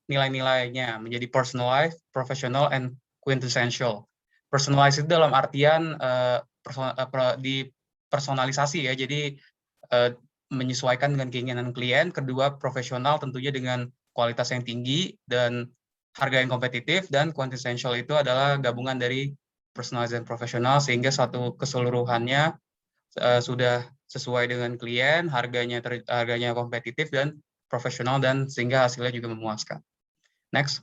nilai-nilainya menjadi personalized, professional, and quintessential. Personalized itu dalam artian dipersonalisasi ya, jadi menyesuaikan dengan keinginan klien. Kedua, profesional tentunya dengan kualitas yang tinggi dan harga yang kompetitif. Dan quintessential itu adalah gabungan dari personalized dan profesional, sehingga satu keseluruhannya sudah sesuai dengan klien, harganya kompetitif dan profesional, dan sehingga hasilnya juga memuaskan. Next.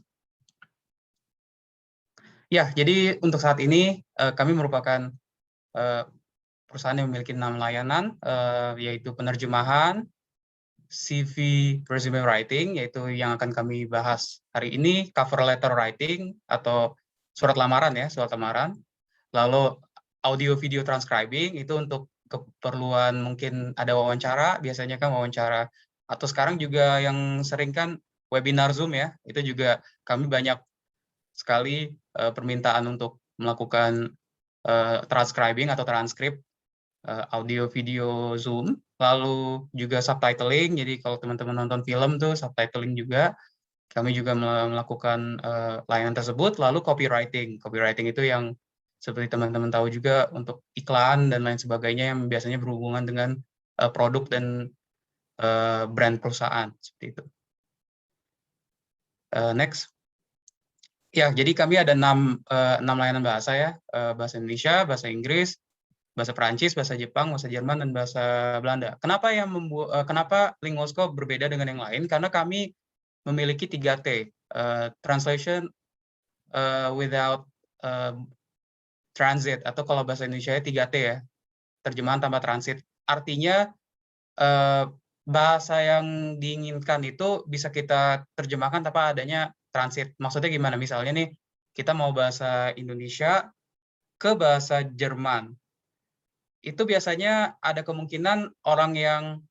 Ya, jadi untuk saat ini kami merupakan perusahaan yang memiliki 6 layanan, yaitu penerjemahan, CV resume writing, yaitu yang akan kami bahas hari ini, cover letter writing atau surat lamaran ya, surat lamaran. Lalu audio video transcribing itu untuk keperluan mungkin ada wawancara, biasanya kan wawancara, atau sekarang juga yang sering kan webinar Zoom ya, itu juga kami banyak sekali permintaan untuk melakukan transcribing atau transkrip audio video Zoom, lalu juga subtitling. Jadi kalau teman-teman nonton film tuh subtitling juga, kami juga melakukan layanan tersebut. Lalu copywriting. Copywriting itu yang seperti teman-teman tahu juga untuk iklan dan lain sebagainya yang biasanya berhubungan dengan produk dan brand perusahaan seperti itu. Next. Ya, jadi kami ada 6 layanan bahasa ya, bahasa Indonesia, bahasa Inggris, bahasa Perancis, bahasa Jepang, bahasa Jerman, dan bahasa Belanda. Kenapa Linguosco berbeda dengan yang lain? Karena kami memiliki 3T, translation without transit, atau kalau bahasa Indonesia 3T ya, terjemahan tanpa transit. Artinya bahasa yang diinginkan itu bisa kita terjemahkan tanpa adanya transit. Maksudnya gimana? Misalnya nih, kita mau bahasa Indonesia ke bahasa Jerman. Itu biasanya ada kemungkinan orang yang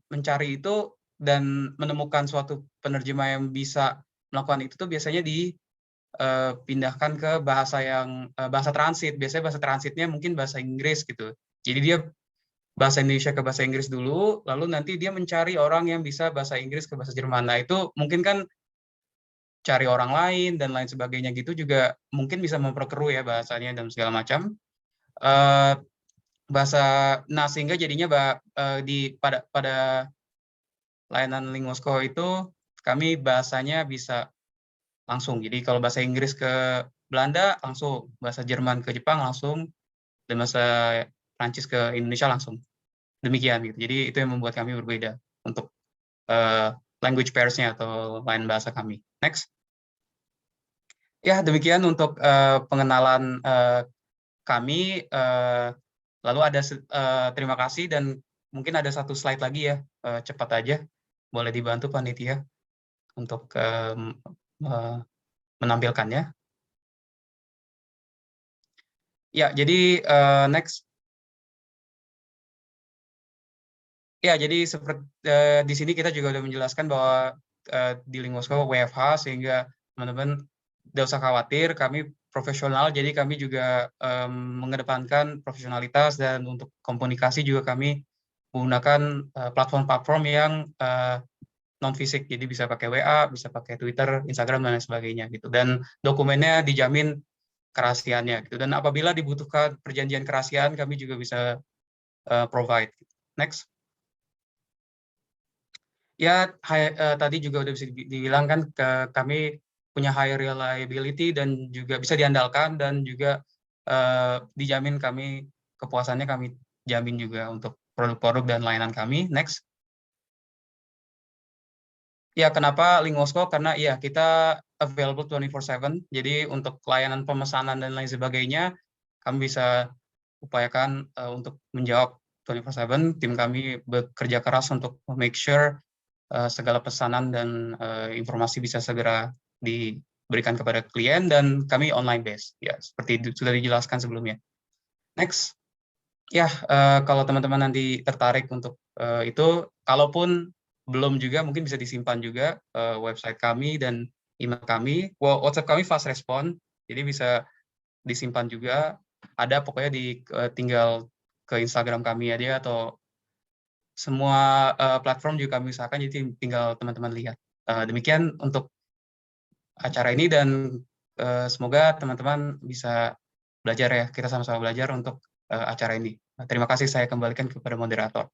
mencari itu dan menemukan suatu penerjemah yang bisa melakukan itu tuh biasanya dipindahkan ke bahasa transit. Biasanya bahasa transitnya mungkin bahasa Inggris gitu. Jadi dia bahasa Indonesia ke bahasa Inggris dulu, lalu nanti dia mencari orang yang bisa bahasa Inggris ke bahasa Jerman. Nah, itu mungkin kan cari orang lain dan lain sebagainya gitu juga mungkin bisa memperkeruh ya bahasanya dan segala macam. Sehingga jadinya pada layanan Linguosco itu kami bahasanya bisa langsung. Jadi kalau bahasa Inggris ke Belanda langsung, bahasa Jerman ke Jepang langsung, dan bahasa Prancis ke Indonesia langsung. Demikian gitu. Jadi itu yang membuat kami berbeda untuk language pairs-nya atau lain bahasa kami. Next. Ya, demikian untuk pengenalan kami. Lalu ada terima kasih, dan mungkin ada satu slide lagi ya, cepat aja. Boleh dibantu panitia untuk menampilkannya. Ya, jadi next. Ya, jadi seperti di sini kita juga sudah menjelaskan bahwa di Linguosco WFH, sehingga teman-teman tidak usah khawatir, kami profesional, jadi kami juga mengedepankan profesionalitas, dan untuk komunikasi juga kami menggunakan platform-platform yang non-fisik, jadi bisa pakai WA, bisa pakai Twitter, Instagram, dan lain sebagainya gitu. Dan dokumennya dijamin kerahasiaannya gitu. Dan apabila dibutuhkan perjanjian kerahasiaan, kami juga bisa provide. Next. Ya, tadi juga udah bisa dibilang kan, kami punya high reliability dan juga bisa diandalkan, dan juga dijamin kepuasannya kami jamin juga untuk produk-produk dan layanan kami. Next. Ya, kenapa Linguosco? Karena ya kita available 24/7, jadi untuk layanan pemesanan dan lain sebagainya, kami bisa upayakan untuk menjawab 24/7. Tim kami bekerja keras untuk make sure segala pesanan dan informasi bisa segera diberikan kepada klien, dan kami online base ya, seperti sudah dijelaskan sebelumnya. Next. Ya, kalau teman-teman nanti tertarik untuk itu, kalaupun belum juga mungkin bisa disimpan juga website kami dan email kami. WhatsApp kami fast respond, jadi bisa disimpan juga. Ada pokoknya tinggal ke Instagram kami aja, atau semua platform juga kami usahakan, jadi tinggal teman-teman lihat. Demikian untuk acara ini dan semoga teman-teman bisa belajar ya, kita sama-sama belajar untuk acara ini. Terima kasih, saya kembalikan kepada moderator.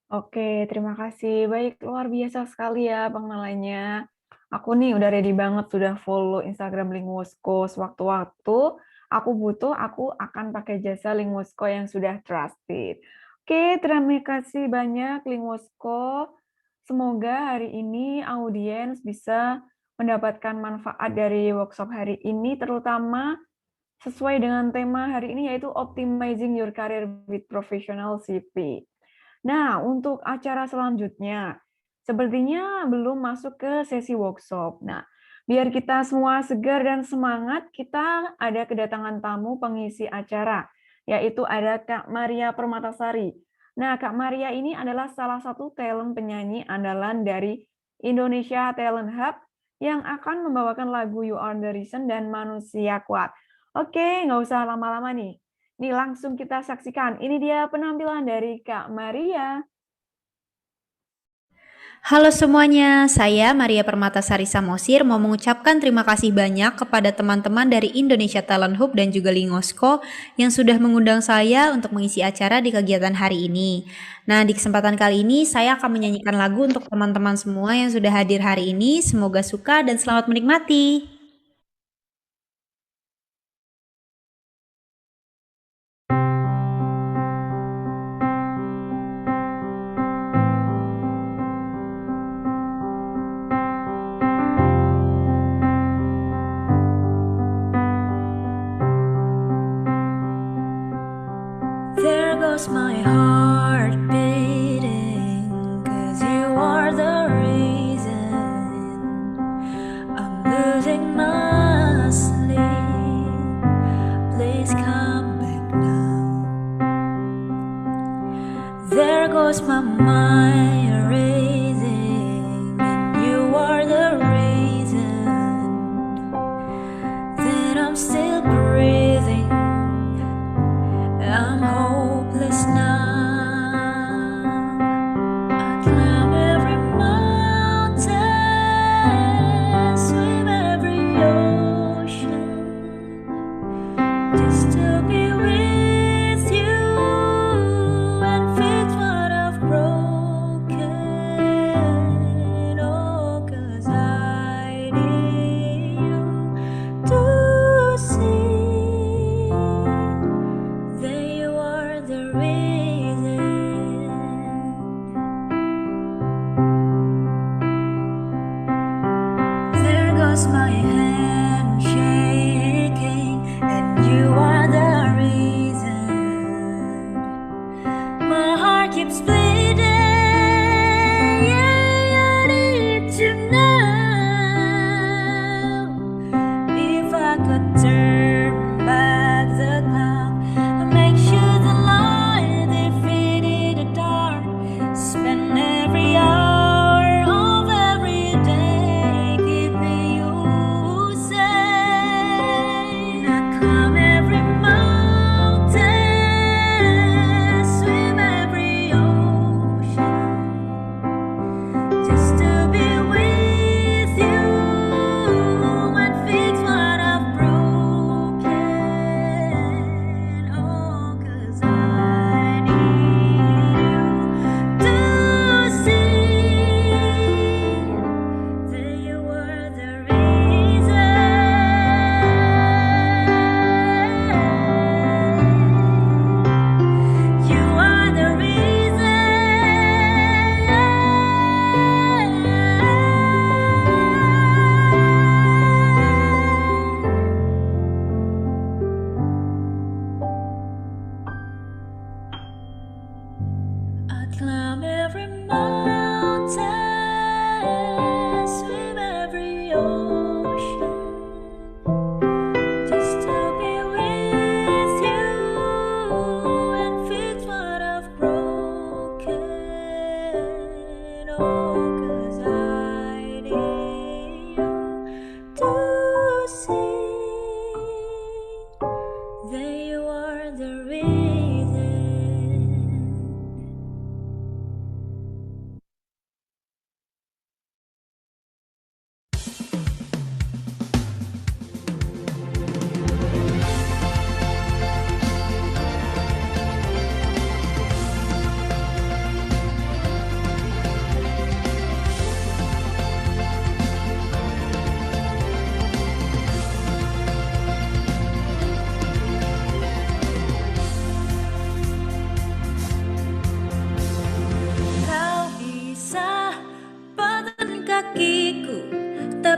Oke, terima kasih. Baik, luar biasa sekali ya pengenalannya. Aku nih udah ready banget, sudah follow Instagram Linguosko sewaktu-waktu. Aku akan pakai jasa Linguosko yang sudah trusted. Oke, terima kasih banyak Linguosko. Semoga hari ini audiens bisa mendapatkan manfaat dari workshop hari ini, terutama sesuai dengan tema hari ini, yaitu Optimizing Your Career with Professional CV. Nah, untuk acara selanjutnya, sepertinya belum masuk ke sesi workshop. Nah, biar kita semua segar dan semangat, kita ada kedatangan tamu pengisi acara, yaitu ada Kak Maria Permatasari. Nah, Kak Maria ini adalah salah satu talent penyanyi andalan dari Indonesia Talent Hub yang akan membawakan lagu You Are the Reason dan Manusia Kuat. Oke, nggak usah lama-lama nih. Nih langsung kita saksikan. Ini dia penampilan dari Kak Maria. Halo semuanya, saya Maria Permatasari Samosir mau mengucapkan terima kasih banyak kepada teman-teman dari Indonesia Talent Hub dan juga Lingosko yang sudah mengundang saya untuk mengisi acara di kegiatan hari ini. Nah, di kesempatan kali ini saya akan menyanyikan lagu untuk teman-teman semua yang sudah hadir hari ini. Semoga suka dan selamat menikmati. There goes my heart beating, 'cause you are the reason I'm losing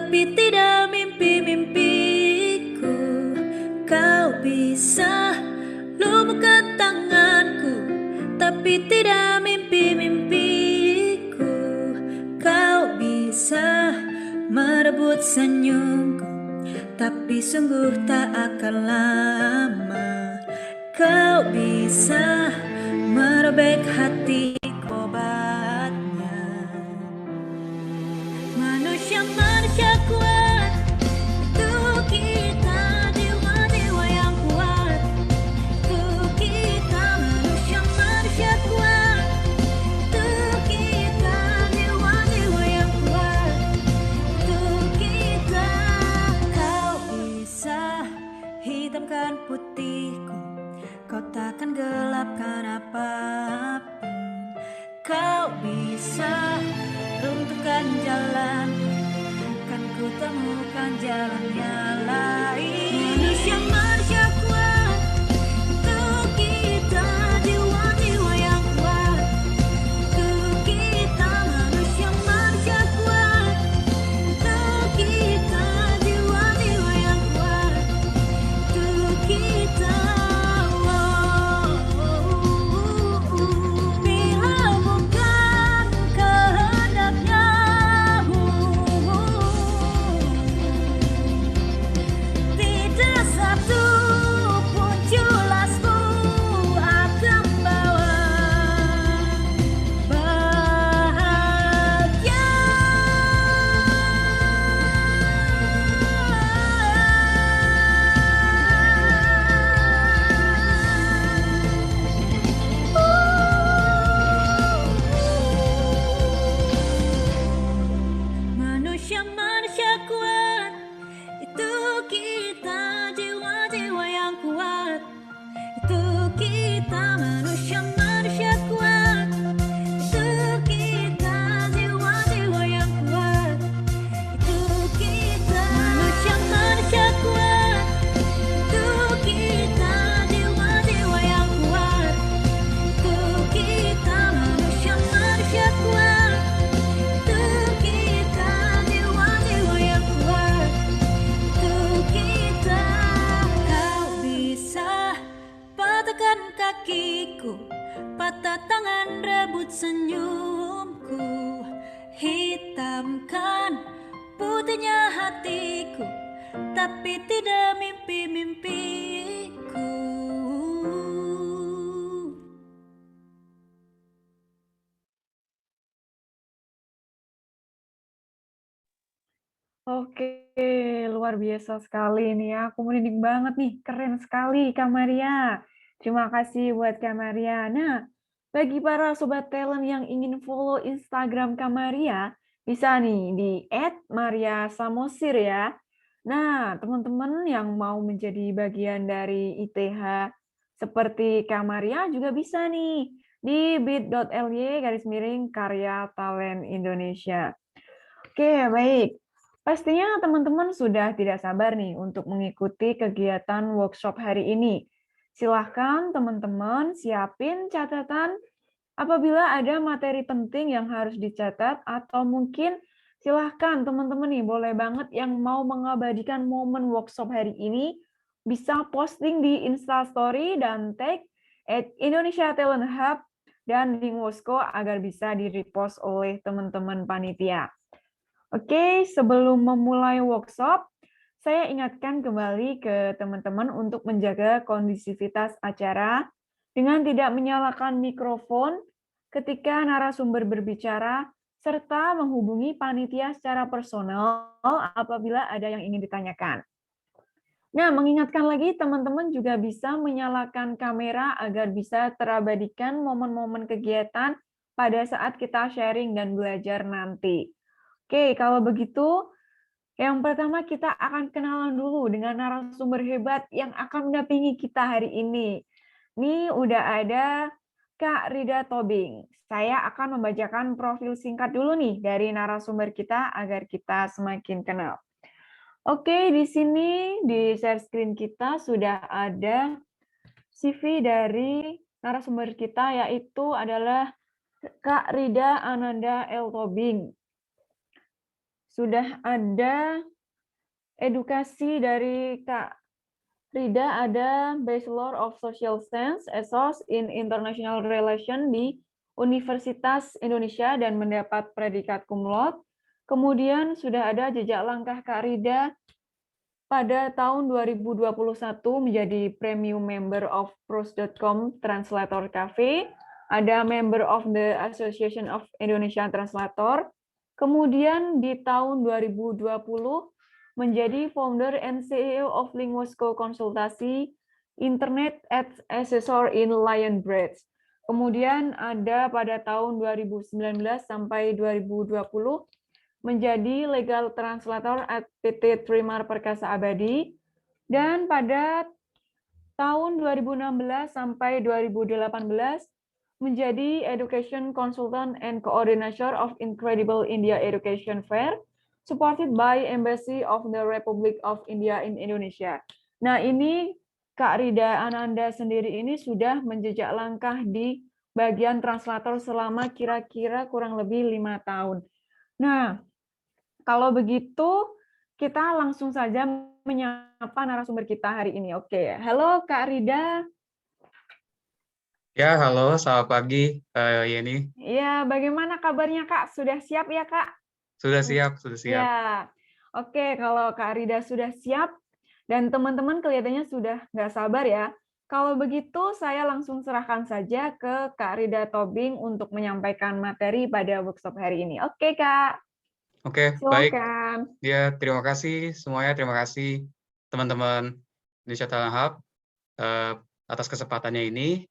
tapi tidak mimpi-mimpiku. Kau bisa lumpuhkan tanganku, tapi tidak mimpi-mimpiku. Kau bisa merebut senyumku, tapi sungguh tak akan lama. Kau bisa merobek hati obatnya. Manusia-manusia kuat, untuk kita jiwa-jiwa yang kuat. Untuk kita manusia-manusia kuat, untuk kita jiwa-jiwa yang kuat. Untuk kita, kau bisa hitamkan putihku, kau takkan gelapkan apapun. Kau bisa runtuhkan jalan, kan ku temukan jalan yang lain. Manusia-manusia kuat, untuk kita jiwa-jiwa yang kuat. Untuk kita manusia-manusia kuat, untuk kita jiwa-jiwa yang kuat. Untuk kita. Bila bukan kehendaknya, tidak satu pun jelasku akan bawa bahagia. Manusia-manusia kuat, itu kita jiwa-jiwa yang kuat. Itu kita manusia-manusia kuat, itu kita jiwa-jiwa yang kuat. Itu kita manusia-manusia kuat, itu kita jiwa-jiwa yang kuat. Itu kita manusia-manusia kuat, itu kita jiwa-jiwa yang kuat. Itu kita. Kau bisa patahkan kakiku, patah tangan rebut senyumku, hitamkan putihnya hatiku, tapi tidak mimpi-mimpiku. Oke, luar biasa sekali nih ya. Aku merinding banget nih. Keren sekali Kak Maria. Terima kasih buat Kak Maria. Nah, bagi para sobat talent yang ingin follow Instagram Kak Maria, bisa nih di @mariasamosir ya. Nah, teman-teman yang mau menjadi bagian dari ITH seperti Kak Maria juga bisa nih di bit.ly/karya talent Indonesia. Oke, baik. Pastinya teman-teman sudah tidak sabar nih untuk mengikuti kegiatan workshop hari ini. Silahkan teman-teman siapin catatan apabila ada materi penting yang harus dicatat, atau mungkin silahkan teman-teman nih boleh banget yang mau mengabadikan momen workshop hari ini bisa posting di Instastory dan tag @Indonesia Talent Hub dan Linguosko agar bisa di-repost oleh teman-teman panitia. Oke, sebelum memulai workshop, saya ingatkan kembali ke teman-teman untuk menjaga kondisivitas acara dengan tidak menyalakan mikrofon ketika narasumber berbicara, serta menghubungi panitia secara personal apabila ada yang ingin ditanyakan. Nah, mengingatkan lagi, teman-teman juga bisa menyalakan kamera agar bisa terabadikan momen-momen kegiatan pada saat kita sharing dan belajar nanti. Oke, kalau begitu, yang pertama kita akan kenalan dulu dengan narasumber hebat yang akan mendampingi kita hari ini. Ini udah ada Kak Rida Tobing. Saya akan membacakan profil singkat dulu nih dari narasumber kita agar kita semakin kenal. Oke, di sini di share screen kita sudah ada CV dari narasumber kita, yaitu adalah Kak Rida Ananda L. Tobing. sudah ada edukasi dari Kak Rida, ada Bachelor of Social Science, ESOS in International Relation di Universitas Indonesia dan mendapat predikat cum laude. Kemudian sudah ada jejak langkah Kak Rida pada tahun 2021 menjadi Premium Member of Prose.com Translator Cafe, ada Member of the Association of Indonesian Translator. Kemudian di tahun 2020 menjadi founder and CEO of Linguosco Konsultasi, Internet Assessor in Lionbridge. Kemudian ada pada tahun 2019 sampai 2020 menjadi Legal Translator at PT Trimar Perkasa Abadi. Dan pada tahun 2016 sampai 2018 menjadi Education Consultant and Coordinator of Incredible India Education Fair, supported by Embassy of the Republic of India in Indonesia. Nah, ini Kak Rida Ananda sendiri ini sudah menjejak langkah di bagian translator selama kira-kira kurang lebih 5 tahun. Nah, kalau begitu kita langsung saja menyapa narasumber kita hari ini. Oke, halo Kak Rida. Ya, halo, selamat pagi, Yeni. Ya, bagaimana kabarnya Kak? Sudah siap ya Kak? Sudah siap, sudah siap. Ya, oke. Kalau Kak Rida sudah siap dan teman-teman kelihatannya sudah nggak sabar ya. Kalau begitu, saya langsung serahkan saja ke Kak Rida Tobing untuk menyampaikan materi pada workshop hari ini. Oke, Kak. Oke, baik. Silakan. Ya, terima kasih semuanya. Terima kasih teman-teman Indonesia Talent Hub atas kesempatannya ini.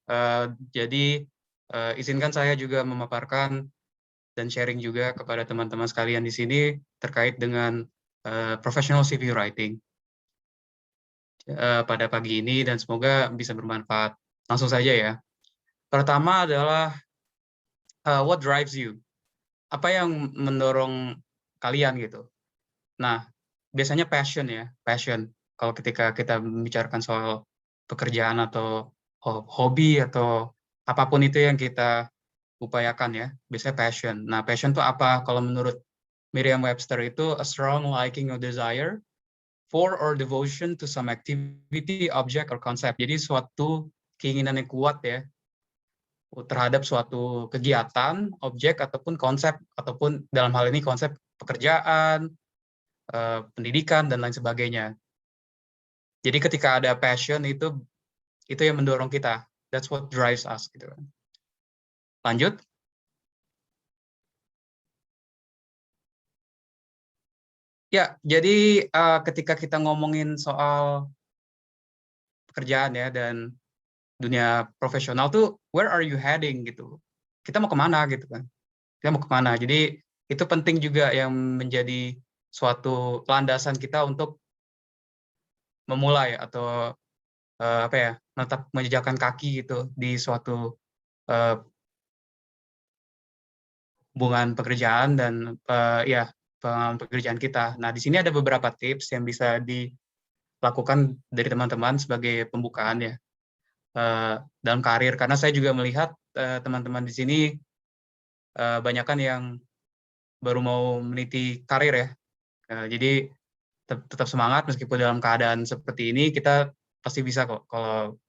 Jadi, izinkan saya juga memaparkan dan sharing juga kepada teman-teman sekalian di sini terkait dengan professional CV writing pada pagi ini, dan semoga bisa bermanfaat. Langsung saja ya. Pertama adalah what drives you? Apa yang mendorong kalian gitu? Nah, biasanya passion ya, passion. Kalau ketika kita membicarakan soal pekerjaan atau hobi atau apapun itu yang kita upayakan ya, biasanya passion. Nah, passion itu apa? Kalau menurut Merriam-Webster itu a strong liking or desire for or devotion to some activity, object, or concept. Jadi suatu keinginan yang kuat ya terhadap suatu kegiatan, objek, ataupun konsep, ataupun dalam hal ini konsep pekerjaan, pendidikan, dan lain sebagainya. Jadi ketika ada passion itu yang mendorong kita. That's what drives us gitu kan. Lanjut. Ya, jadi ketika kita ngomongin soal pekerjaan ya dan dunia profesional tuh, where are you heading gitu? Kita mau kemana gitu kan? Kita mau kemana? Jadi itu penting juga yang menjadi suatu landasan kita untuk memulai atau tetap menjejakkan kaki gitu di suatu hubungan pekerjaan dan pengalaman pekerjaan kita. Nah, di sini ada beberapa tips yang bisa dilakukan dari teman-teman sebagai pembukaan ya dalam karir. Karena saya juga melihat teman-teman di sini banyakkan yang baru mau meniti karir ya. Jadi tetap semangat meskipun dalam keadaan seperti ini, kita pasti bisa kok kalau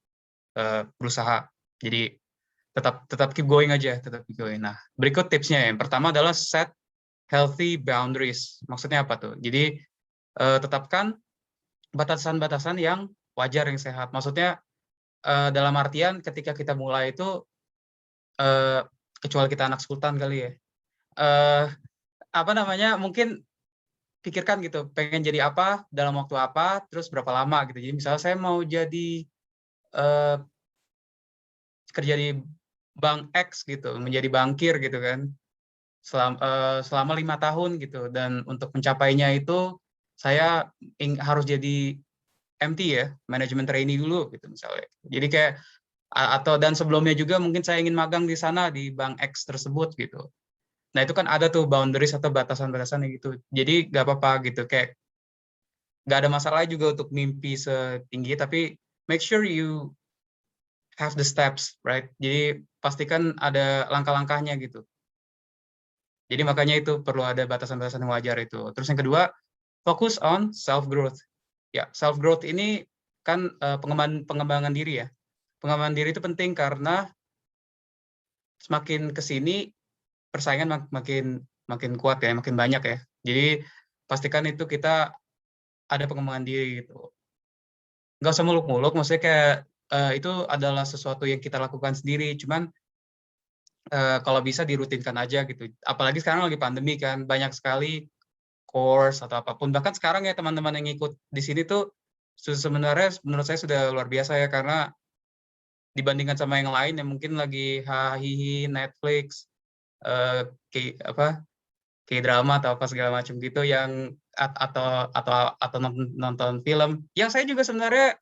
berusaha. Jadi tetap keep going aja, tetap keep going. Nah, berikut tipsnya ya. Yang pertama adalah set healthy boundaries. Maksudnya apa tuh? Jadi tetapkan batasan-batasan yang wajar, yang sehat. Maksudnya dalam artian ketika kita mulai itu, kecuali kita anak sultan kali ya, mungkin pikirkan gitu, pengen jadi apa, dalam waktu apa, terus berapa lama gitu. Jadi misalnya saya mau jadi kerja di bank X gitu, menjadi bankir gitu kan, selama 5 tahun gitu, dan untuk mencapainya itu saya harus jadi MT ya, manajemen trainee dulu gitu misalnya. Jadi kayak dan sebelumnya juga mungkin saya ingin magang di sana di bank X tersebut gitu. Nah, itu kan ada tuh boundaries atau batasan-batasan gitu. Jadi nggak apa-apa gitu, kayak nggak ada masalah juga untuk mimpi setinggi, tapi make sure you have the steps, right? Jadi pastikan ada langkah-langkahnya gitu. Jadi makanya itu perlu ada batasan-batasan yang wajar itu. Terus yang kedua, fokus on self growth. Ya, self growth ini kan pengembangan diri ya. Pengembangan diri itu penting karena semakin ke sini persaingan makin kuat ya, makin banyak ya. Jadi pastikan itu kita ada pengembangan diri gitu. Nggak usah muluk-muluk, maksudnya kayak itu adalah sesuatu yang kita lakukan sendiri. Cuman kalau bisa dirutinkan aja gitu. Apalagi sekarang lagi pandemi kan, banyak sekali course atau apapun. Bahkan sekarang ya teman-teman yang ikut di sini tuh sebenarnya menurut saya sudah luar biasa ya, karena dibandingkan sama yang lain yang mungkin lagi hahihi Netflix, K-drama atau apa segala macam gitu yang atau nonton film. Yang saya juga sebenarnya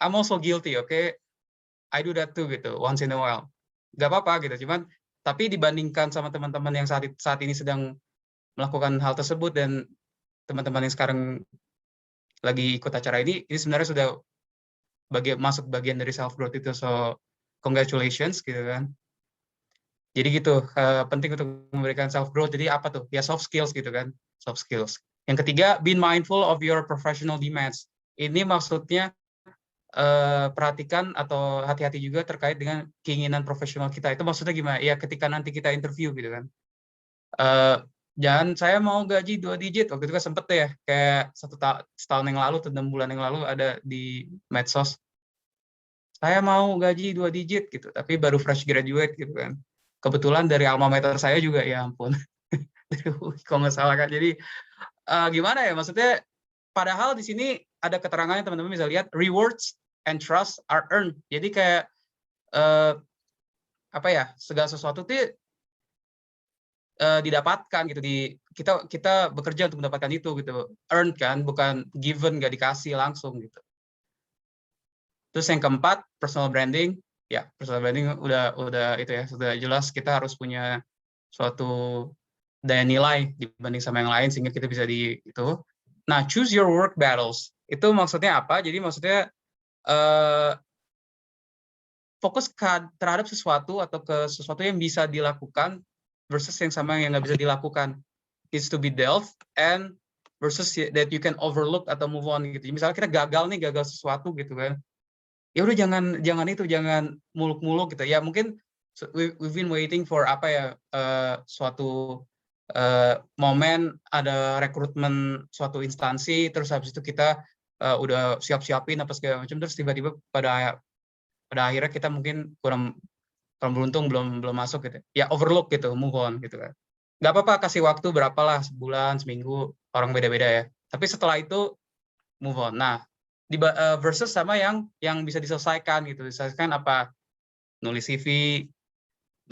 I'm also guilty, okay? I do that too gitu, once in a while. Gak apa-apa gitu, cuman tapi dibandingkan sama teman-teman yang saat ini sedang melakukan hal tersebut dan teman-teman yang sekarang lagi ikut acara ini sebenarnya sudah masuk bagian dari self growth itu, so congratulations gitu kan. Jadi gitu, penting untuk memberikan self growth. Jadi apa tuh? Ya soft skills gitu kan, soft skills. Yang ketiga, be mindful of your professional demands. Ini maksudnya perhatikan atau hati-hati juga terkait dengan keinginan profesional kita. Itu maksudnya gimana? Ya ketika nanti kita interview gitu kan. Jangan saya mau gaji 2 digit. Waktu itu kan sempet ya, kayak setahun yang lalu atau 6 bulan yang lalu ada di medsos. Saya mau gaji 2 digit gitu, tapi baru fresh graduate gitu kan. Kebetulan dari alma mater saya juga, ya ampun. Kalau nggak salah kan. Jadi gimana ya, maksudnya padahal di sini ada keterangannya, teman-teman bisa lihat, rewards and trust are earned. Jadi kayak apa ya, segala sesuatu tuh didapatkan gitu, kita bekerja untuk mendapatkan itu gitu, earned kan, bukan given, nggak dikasih langsung gitu. Terus yang keempat, personal branding. Ya, personal branding udah itu ya, sudah jelas kita harus punya suatu daya nilai dibanding sama yang lain sehingga kita bisa itu. Nah, choose your work battles. Itu maksudnya apa? Jadi maksudnya fokus terhadap sesuatu atau ke sesuatu yang bisa dilakukan versus yang sama yang nggak bisa dilakukan. It's to be dealt and versus that you can overlook atau move on gitu. Misalnya kita gagal sesuatu gitu kan. Ya udah jangan muluk-muluk gitu. Ya mungkin we've been waiting for apa ya, suatu momen ada rekrutmen suatu instansi, terus habis itu kita udah siap-siapin apa segala macam, terus tiba-tiba pada akhirnya kita mungkin kurang beruntung, belum masuk gitu. Ya overlook gitu, move on gitu kan. Nggak apa-apa, kasih waktu berapalah, sebulan, seminggu, orang beda-beda ya. Tapi setelah itu move on. Nah, versus sama yang bisa diselesaikan gitu. Diselesaikan apa? Nulis CV,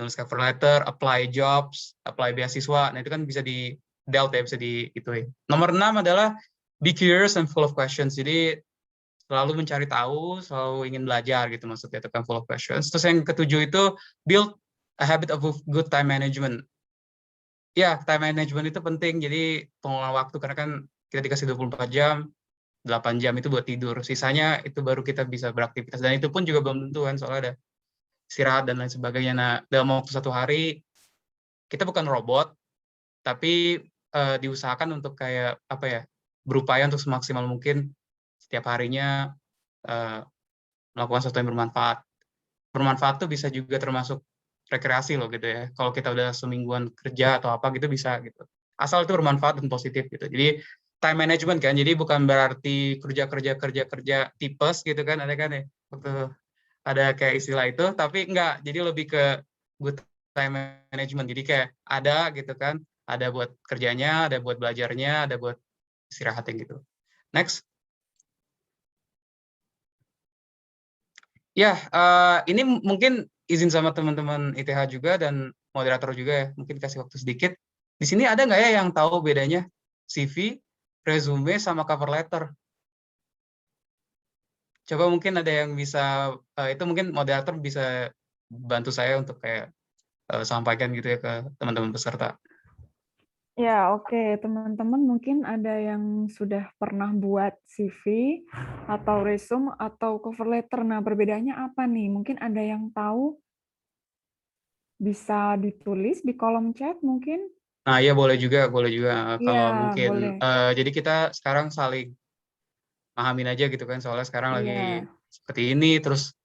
nulis cover letter, apply jobs, apply beasiswa. Nah, itu kan bisa di-dealt ya, bisa diituin. Nomor 6 adalah be curious and full of questions. Jadi selalu mencari tahu, selalu ingin belajar gitu maksudnya, itu kan full of questions. Terus yang ketujuh itu build a habit of good time management. Ya, time management itu penting. Jadi pengelolaan waktu, karena kan kita dikasih 24 jam, 8 jam itu buat tidur. Sisanya itu baru kita bisa beraktivitas. Dan itu pun juga belum tentu kan, soalnya ada istirahat dan lain sebagainya. Nah, dalam waktu 1 hari, kita bukan robot, tapi diusahakan untuk kayak apa ya, berupaya untuk semaksimal mungkin setiap harinya melakukan sesuatu yang bermanfaat. Bermanfaat tuh bisa juga termasuk rekreasi loh gitu ya. Kalau kita udah semingguan kerja atau apa gitu bisa gitu. Asal itu bermanfaat dan positif gitu. Jadi time management kan, jadi bukan berarti kerja tipes gitu kan, ada kan ya waktu ada kayak istilah itu, tapi enggak, jadi lebih ke good time management. Jadi kayak ada gitu kan, ada buat kerjanya, ada buat belajarnya, ada buat istirahatnya gitu. Next. Ya, ini mungkin izin sama teman-teman ITH juga dan moderator juga ya, mungkin kasih waktu sedikit. Di sini ada nggak ya yang tahu bedanya CV, resume, sama cover letter? Coba mungkin ada yang bisa, itu mungkin moderator bisa bantu saya untuk kayak sampaikan gitu ya ke teman-teman peserta. Ya, oke. Teman-teman mungkin ada yang sudah pernah buat CV atau resume atau cover letter. Nah, perbedaannya apa nih? Mungkin ada yang tahu? Bisa ditulis di kolom chat mungkin? Nah, iya boleh juga, Iya, kalau mungkin, boleh. jadi kita sekarang saling pahamin aja gitu kan, soalnya sekarang lagi Iya. seperti ini, terus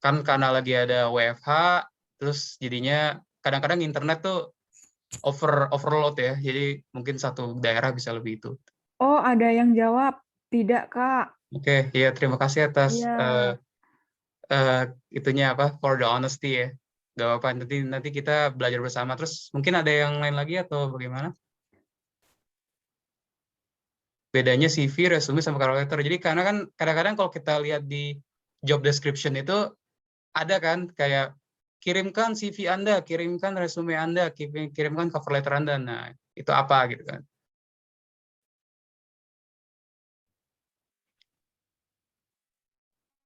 kan karena lagi ada WFH, terus jadinya kadang-kadang internet tuh overload ya, jadi mungkin satu daerah bisa lebih itu. Oh, ada yang jawab. Tidak, Kak. Oke, ya terima kasih atas Iya. itunya apa, for the honesty ya. Gak apa-apa, nanti kita belajar bersama. Terus mungkin ada yang lain lagi atau bagaimana? Bedanya CV, resume sama cover letter. Jadi karena kan kadang-kadang kalau kita lihat di job description itu ada kan kayak kirimkan CV Anda, kirimkan resume Anda, kirimkan cover letter Anda. Nah, itu apa gitu kan.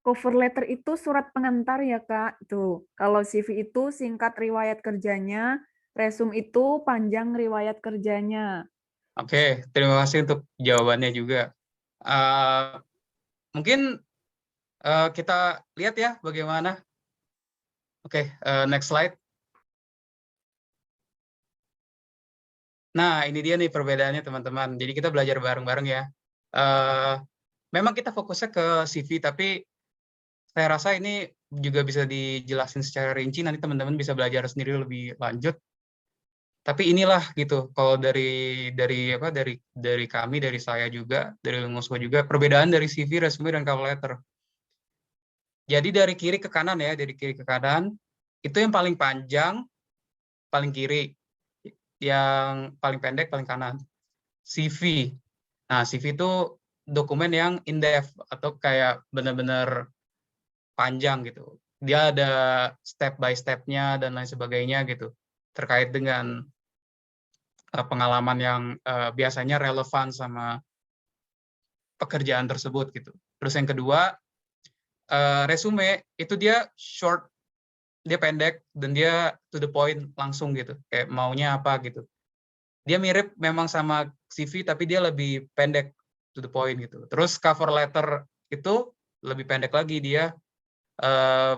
Cover letter itu surat pengantar ya, Kak. Tuh. Kalau CV itu singkat riwayat kerjanya, resume itu panjang riwayat kerjanya. Oke, terima kasih untuk jawabannya juga. Eh, mungkin kita lihat ya bagaimana. Oke, next slide. Nah, ini dia nih perbedaannya teman-teman. Jadi kita belajar bareng-bareng ya. Eh, memang kita fokusnya ke CV, tapi saya rasa ini juga bisa dijelasin secara rinci. Nanti teman-teman bisa belajar sendiri lebih lanjut. Tapi inilah gitu. Kalau dari kami, dari saya juga, dari Lungosco juga, perbedaan dari CV, resume, dan cover letter. Jadi dari kiri ke kanan ya, dari kiri ke kanan itu yang paling panjang, paling kiri, yang paling pendek, paling kanan. CV. Nah, CV itu dokumen yang in-depth atau kayak benar-benar panjang gitu. Dia ada step by step-nya dan lain sebagainya gitu. Terkait dengan pengalaman yang biasanya relevan sama pekerjaan tersebut gitu. Terus yang kedua, resume itu dia short, dia pendek dan dia to the point langsung gitu. Kayak maunya apa gitu. Dia mirip memang sama CV tapi dia lebih pendek to the point gitu. Terus cover letter itu lebih pendek lagi, dia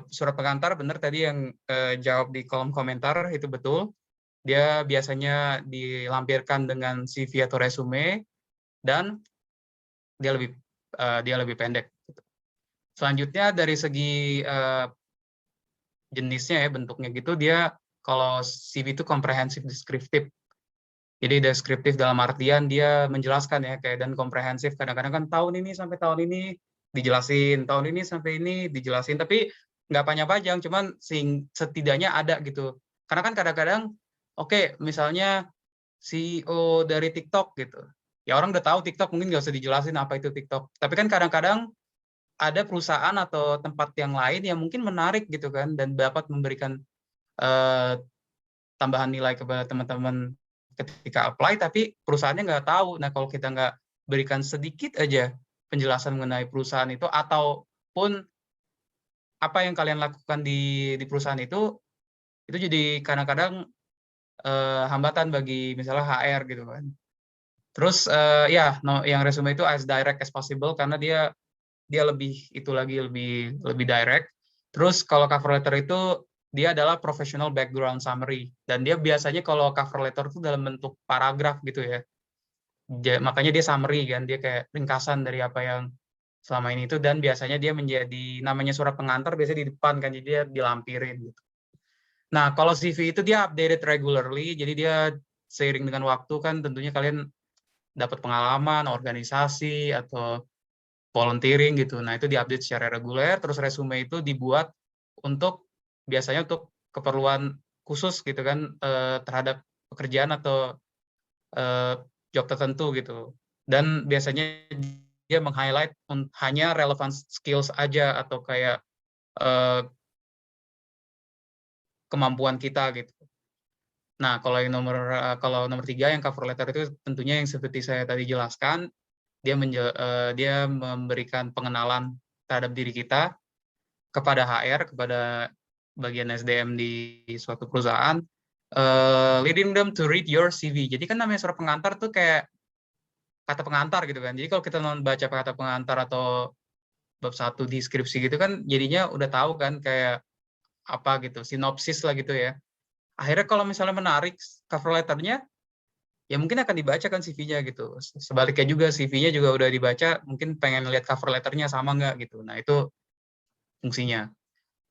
surat pengantar, benar tadi yang jawab di kolom komentar itu betul. Dia biasanya dilampirkan dengan CV atau resume dan dia lebih pendek. Selanjutnya dari segi jenisnya ya, bentuknya gitu, dia kalau CV itu komprehensif deskriptif. Jadi deskriptif dalam artian dia menjelaskan ya, kayak, dan komprehensif. Kadang-kadang kan tahun ini sampai tahun ini dijelasin, tahun ini sampai ini dijelasin, tapi nggak panjang-panjang, cuman setidaknya ada gitu. Karena kan kadang-kadang, oke, misalnya CEO dari TikTok gitu, ya orang udah tahu TikTok, mungkin nggak usah dijelasin apa itu TikTok. Tapi kan kadang-kadang ada perusahaan atau tempat yang lain yang mungkin menarik gitu kan, dan dapat memberikan eh, tambahan nilai kepada teman-teman ketika apply, tapi perusahaannya nggak tahu. Nah, kalau kita nggak berikan sedikit aja penjelasan mengenai perusahaan itu, ataupun apa yang kalian lakukan di perusahaan itu jadi kadang-kadang hambatan bagi misalnya HR gitu kan. Terus ya, yang resume itu as direct as possible karena dia lebih direct. Terus kalau cover letter itu dia adalah professional background summary, dan dia biasanya kalau cover letter itu dalam bentuk paragraf gitu ya. Makanya dia summary kan, dia kayak ringkasan dari apa yang selama ini itu, dan biasanya dia menjadi namanya surat pengantar biasanya di depan kan, jadi dia dilampirin gitu. Nah, kalau CV itu dia updated regularly, jadi dia seiring dengan waktu kan tentunya kalian dapat pengalaman, organisasi, atau volunteering gitu. Nah, itu diupdate secara reguler. Terus resume itu dibuat biasanya untuk keperluan khusus gitu kan, terhadap pekerjaan atau job tertentu gitu. Dan biasanya dia meng-highlight hanya relevant skills aja atau kayak kemampuan kita gitu. Nah, kalau nomor 3 yang cover letter itu tentunya yang seperti saya tadi jelaskan, dia memberikan pengenalan terhadap diri kita kepada HR, kepada bagian SDM di suatu perusahaan, leading them to read your CV. Jadi kan namanya surat pengantar tuh kayak kata pengantar gitu kan. Jadi kalau kita baca kata pengantar atau bab 1 deskripsi gitu kan, jadinya udah tahu kan kayak apa gitu, sinopsis lah gitu ya. Akhirnya kalau misalnya menarik cover letternya, ya mungkin akan dibaca kan CV-nya gitu. Sebaliknya juga CV-nya juga udah dibaca, mungkin pengen lihat cover letternya sama nggak gitu. Nah itu fungsinya.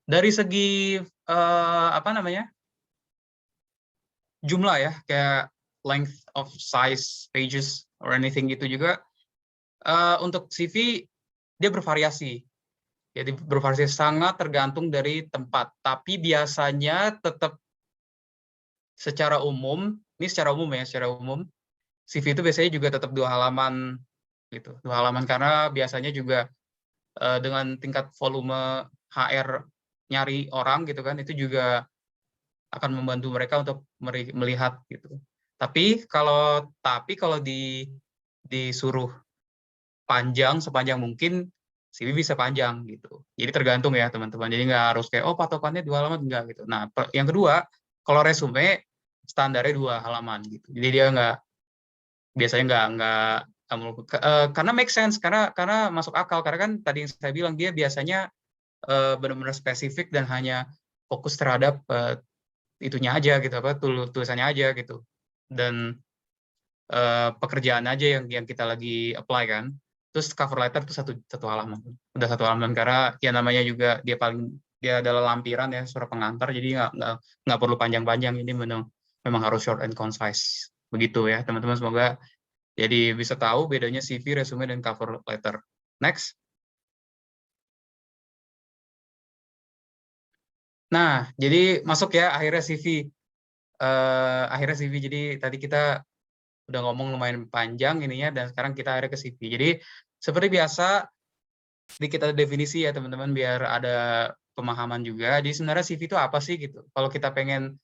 Dari segi apa namanya jumlah ya, kayak length of size pages or anything gitu juga. Untuk CV dia bervariasi. Jadi bervariasi sangat tergantung dari tempat. Tapi biasanya tetap secara umum, ini secara umum ya, secara umum CV itu biasanya juga tetap 2 halaman gitu. 2 halaman karena biasanya juga dengan tingkat volume HR nyari orang gitu kan, itu juga akan membantu mereka untuk melihat gitu. Tapi kalau disuruh panjang sepanjang mungkin, CV bisa panjang gitu. Jadi tergantung ya teman-teman. Jadi nggak harus kayak oh patokannya 2 halaman enggak gitu. Nah, yang kedua, kalau resume standarnya 2 halaman gitu. Jadi dia biasanya nggak melulu- karena make sense karena masuk akal karena kan tadi yang saya bilang dia biasanya benar-benar spesifik dan hanya fokus terhadap itunya aja gitu apa tulisannya aja gitu dan pekerjaan aja yang kita lagi apply kan. Terus cover letter tuh satu halaman, udah 1 halaman karena ya namanya juga dia adalah lampiran ya surat pengantar jadi nggak perlu panjang-panjang ini memang harus short and concise begitu ya teman-teman semoga jadi bisa tahu bedanya CV, resume dan cover letter. Next. Nah jadi masuk ya akhirnya CV. Akhirnya CV jadi tadi kita udah ngomong lumayan panjang ininya dan sekarang kita akhirnya ke CV. Jadi seperti biasa kita definisi ya teman-teman biar ada pemahaman juga. Jadi sebenarnya CV itu apa sih gitu. Kalau kita pengen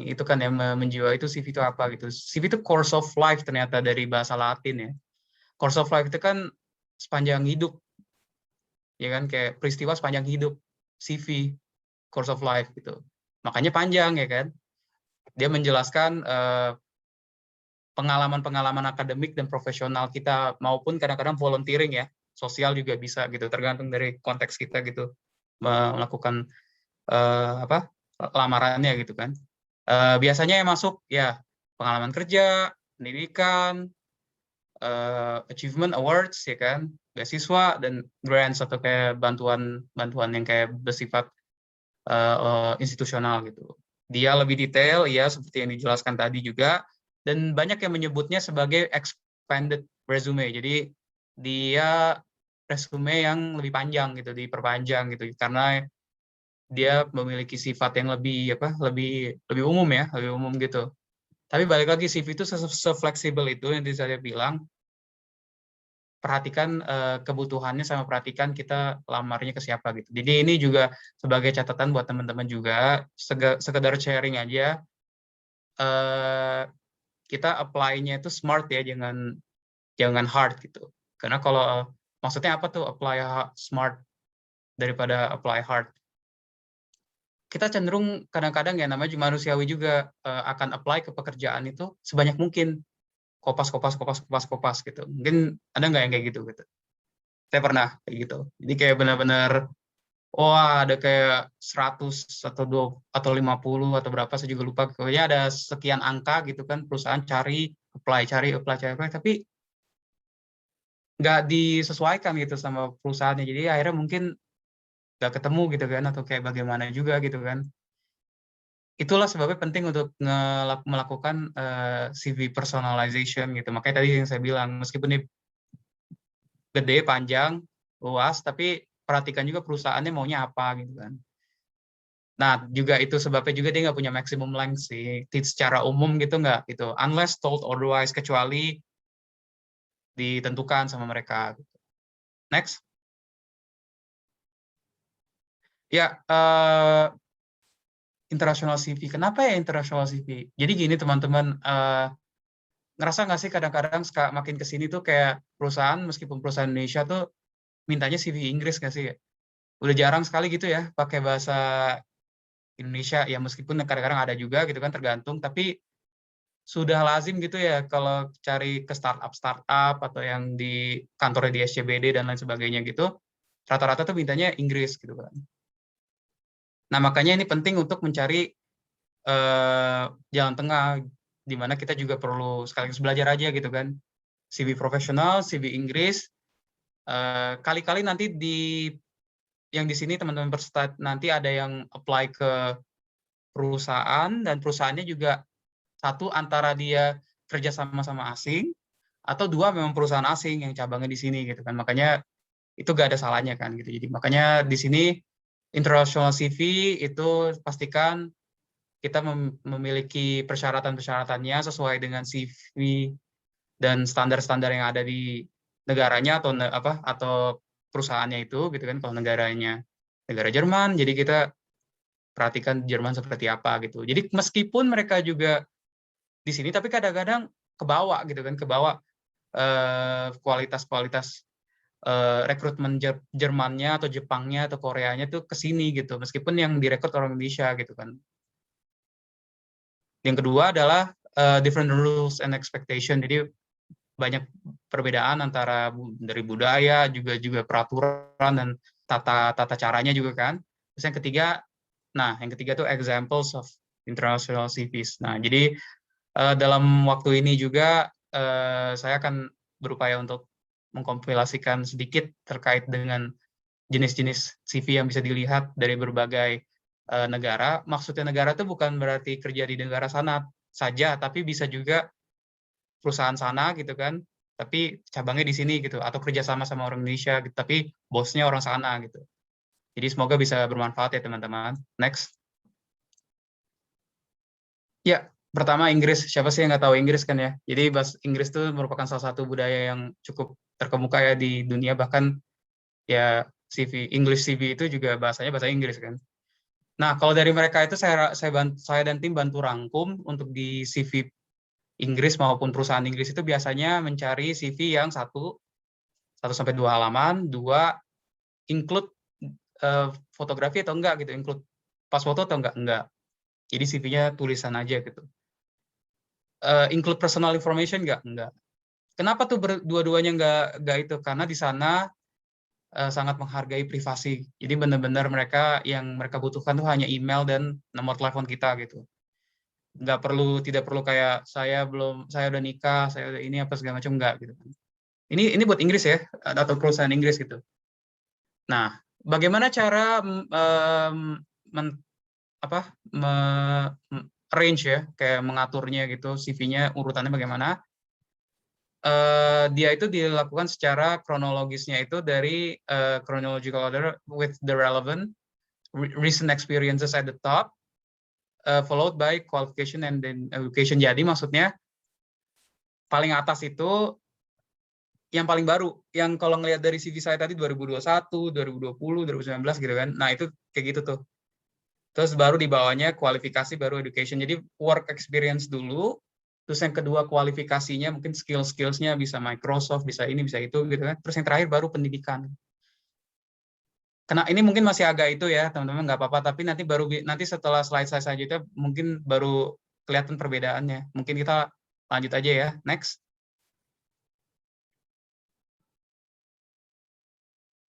itu kan ya menjiwa itu CV itu apa gitu. CV itu course of life ternyata dari bahasa Latin ya. Course of life itu kan sepanjang hidup. Ya kan kayak peristiwa sepanjang hidup. CV course of life gitu. Makanya panjang ya kan. Dia menjelaskan pengalaman-pengalaman akademik dan profesional kita maupun kadang-kadang volunteering ya sosial juga bisa gitu tergantung dari konteks kita gitu melakukan lamarannya gitu kan biasanya yang masuk ya pengalaman kerja pendidikan achievement awards ya kan beasiswa dan grants atau kayak bantuan yang kayak bersifat institusional gitu dia lebih detail ya seperti yang dijelaskan tadi juga dan banyak yang menyebutnya sebagai expanded resume. Jadi dia resume yang lebih panjang gitu, diperpanjang gitu karena dia memiliki sifat yang lebih umum ya, lebih umum gitu. Tapi balik lagi CV itu se-fleksibel itu yang saya bilang perhatikan kebutuhannya sama perhatikan kita lamarnya ke siapa gitu. Jadi ini juga sebagai catatan buat teman-teman juga sekedar sharing aja kita apply-nya itu smart ya, jangan hard gitu. Karena kalau maksudnya apa tuh apply smart daripada apply hard? Kita cenderung kadang-kadang ya namanya manusiawi juga akan apply ke pekerjaan itu sebanyak mungkin kopas gitu. Mungkin ada nggak yang kayak gitu gitu? Saya pernah kayak gitu. Jadi kayak benar-benar wah ada kayak 100 atau 50 atau berapa saya juga lupa. Pokoknya ada sekian angka gitu kan perusahaan cari apply, tapi nggak disesuaikan gitu sama perusahaannya. Jadi akhirnya mungkin nggak ketemu gitu kan atau kayak bagaimana juga gitu kan. Itulah sebabnya penting untuk melakukan CV personalization gitu. Makanya tadi yang saya bilang meskipun ini gede, panjang, luas, tapi perhatikan juga perusahaannya maunya apa gitu kan. Nah, juga itu sebabnya juga dia nggak punya maximum length sih. Secara umum gitu nggak gitu. Unless told otherwise, kecuali ditentukan sama mereka. Next. Ya, international CV. Kenapa ya international CV? Jadi gini teman-teman, ngerasa nggak sih kadang-kadang makin kesini tuh kayak perusahaan, meskipun perusahaan Indonesia tuh mintanya CV Inggris nggak sih? Udah jarang sekali gitu ya pakai bahasa Indonesia. Ya meskipun kadang-kadang ada juga gitu kan tergantung. Tapi sudah lazim gitu ya kalau cari ke startup atau yang di kantornya di SCBD dan lain sebagainya gitu, rata-rata tuh mintanya Inggris gitu kan. Nah makanya ini penting untuk mencari jalan tengah di mana kita juga perlu sekaligus belajar aja gitu kan. CV profesional, CV Inggris. Kali-kali nanti yang di sini teman-teman peserta nanti ada yang apply ke perusahaan, dan perusahaannya juga satu antara dia kerja sama asing, atau dua memang perusahaan asing yang cabangnya di sini gitu kan. Makanya itu gak ada salahnya kan gitu. Jadi makanya di sini international CV itu pastikan kita memiliki persyaratan-persyaratannya sesuai dengan CV dan standar-standar yang ada di negaranya atau perusahaannya itu gitu kan. Kalau negaranya negara Jerman, jadi kita perhatikan Jerman seperti apa gitu. Jadi meskipun mereka juga di sini, tapi kadang-kadang kebawa gitu kan, kebawa kualitas-kualitas rekrutmen Jermannya atau Jepangnya atau Koreanya tuh ke sini gitu, meskipun yang direkrut orang Indonesia gitu kan. Yang kedua adalah different rules and expectation. Jadi banyak perbedaan antara dari budaya, juga peraturan dan tata caranya juga kan. Terus yang ketiga tuh examples of international CVs. Nah, jadi dalam waktu ini juga saya akan berupaya untuk mengkompilasikan sedikit terkait dengan jenis-jenis CV yang bisa dilihat dari berbagai negara. Maksudnya negara itu bukan berarti kerja di negara sana saja, tapi bisa juga perusahaan sana gitu kan, tapi cabangnya di sini gitu, atau kerja sama orang Indonesia gitu, tapi bosnya orang sana gitu. Jadi semoga bisa bermanfaat ya teman-teman. Next. Ya, pertama Inggris. Siapa sih yang nggak tahu Inggris kan ya? Jadi bahasa Inggris itu merupakan salah satu budaya yang cukup terkemuka ya di dunia, bahkan ya English CV itu juga bahasanya bahasa Inggris kan. Nah, kalau dari mereka itu saya dan tim bantu rangkum untuk di CV Inggris maupun perusahaan Inggris itu biasanya mencari CV yang 1-2 halaman, 2 include fotografi atau enggak gitu, include pas foto atau enggak. Jadi CV-nya tulisan aja gitu. Include personal information enggak. Kenapa tuh dua-duanya enggak itu? Karena di sana sangat menghargai privasi. Jadi benar-benar yang mereka butuhkan tuh hanya email dan nomor telepon kita gitu. Tidak perlu kayak saya udah nikah, saya udah ini apa segala macam, enggak gitu. Ini buat Inggris ya, atau perusahaan Inggris gitu. Nah, bagaimana cara arrange ya, kayak mengaturnya gitu, CV-nya urutannya bagaimana? Dia itu dilakukan secara kronologisnya itu dari chronological order with the relevant recent experiences at the top, followed by qualification and then education. Jadi maksudnya paling atas itu yang paling baru, yang kalau ngelihat dari CV saya tadi 2021, 2020, 2019 gitu kan. Nah, itu kayak gitu tuh. Terus baru di bawahnya kualifikasi, baru education. Jadi work experience dulu, terus yang kedua kualifikasinya, mungkin skills-skillsnya bisa Microsoft, bisa ini, bisa itu gitu kan. Terus yang terakhir baru pendidikan. Karena ini mungkin masih agak itu ya, teman-teman, nggak apa-apa, tapi nanti setelah slide saya selanjutnya mungkin baru kelihatan perbedaannya. Mungkin kita lanjut aja ya. Next.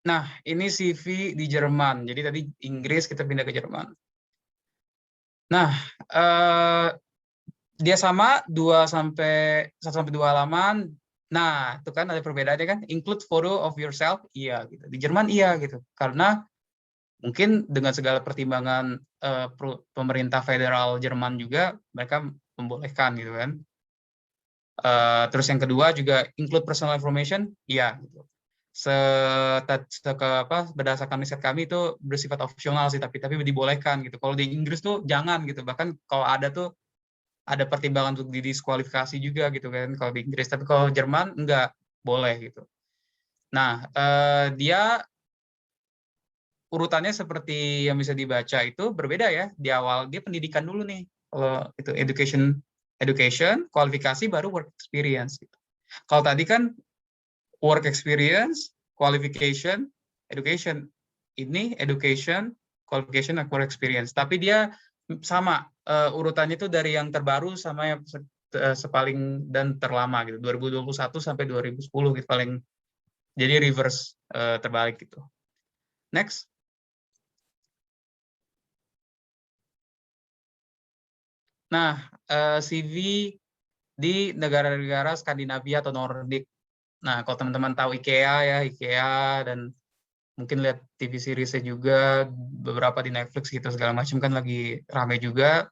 Nah, ini CV di Jerman. Jadi tadi Inggris, kita pindah ke Jerman. Nah, dia sama 1-2 halaman. Nah, itu kan ada perbedaannya kan. Include photo of yourself, iya gitu. Di Jerman iya gitu. Karena mungkin dengan segala pertimbangan pemerintah federal Jerman juga, mereka membolehkan gitu kan. Terus yang kedua juga include personal information, iya gitu. Berdasarkan riset kami itu bersifat opsional sih, tapi dibolehkan gitu. Kalau di Inggris tuh jangan gitu. Bahkan kalau ada tuh ada pertimbangan untuk didiskualifikasi juga gitu kan kalau di Inggris. Tapi kalau Jerman enggak boleh gitu. Nah, dia urutannya seperti yang bisa dibaca itu berbeda ya. Di awal dia pendidikan dulu nih. Kalau itu education, kualifikasi, baru work experience gitu. Kalau tadi kan work experience, qualification, education. Ini education, qualification, and work experience. Tapi dia sama urutannya itu dari yang terbaru sama yang sepaling dan terlama gitu. 2021 sampai 2010 gitu paling. Jadi reverse terbalik gitu. Next. Nah, CV di negara-negara Skandinavia atau Nordik. Nah, kalau teman-teman tahu IKEA dan mungkin lihat TV series-nya juga, beberapa di Netflix gitu segala macam kan lagi rame juga.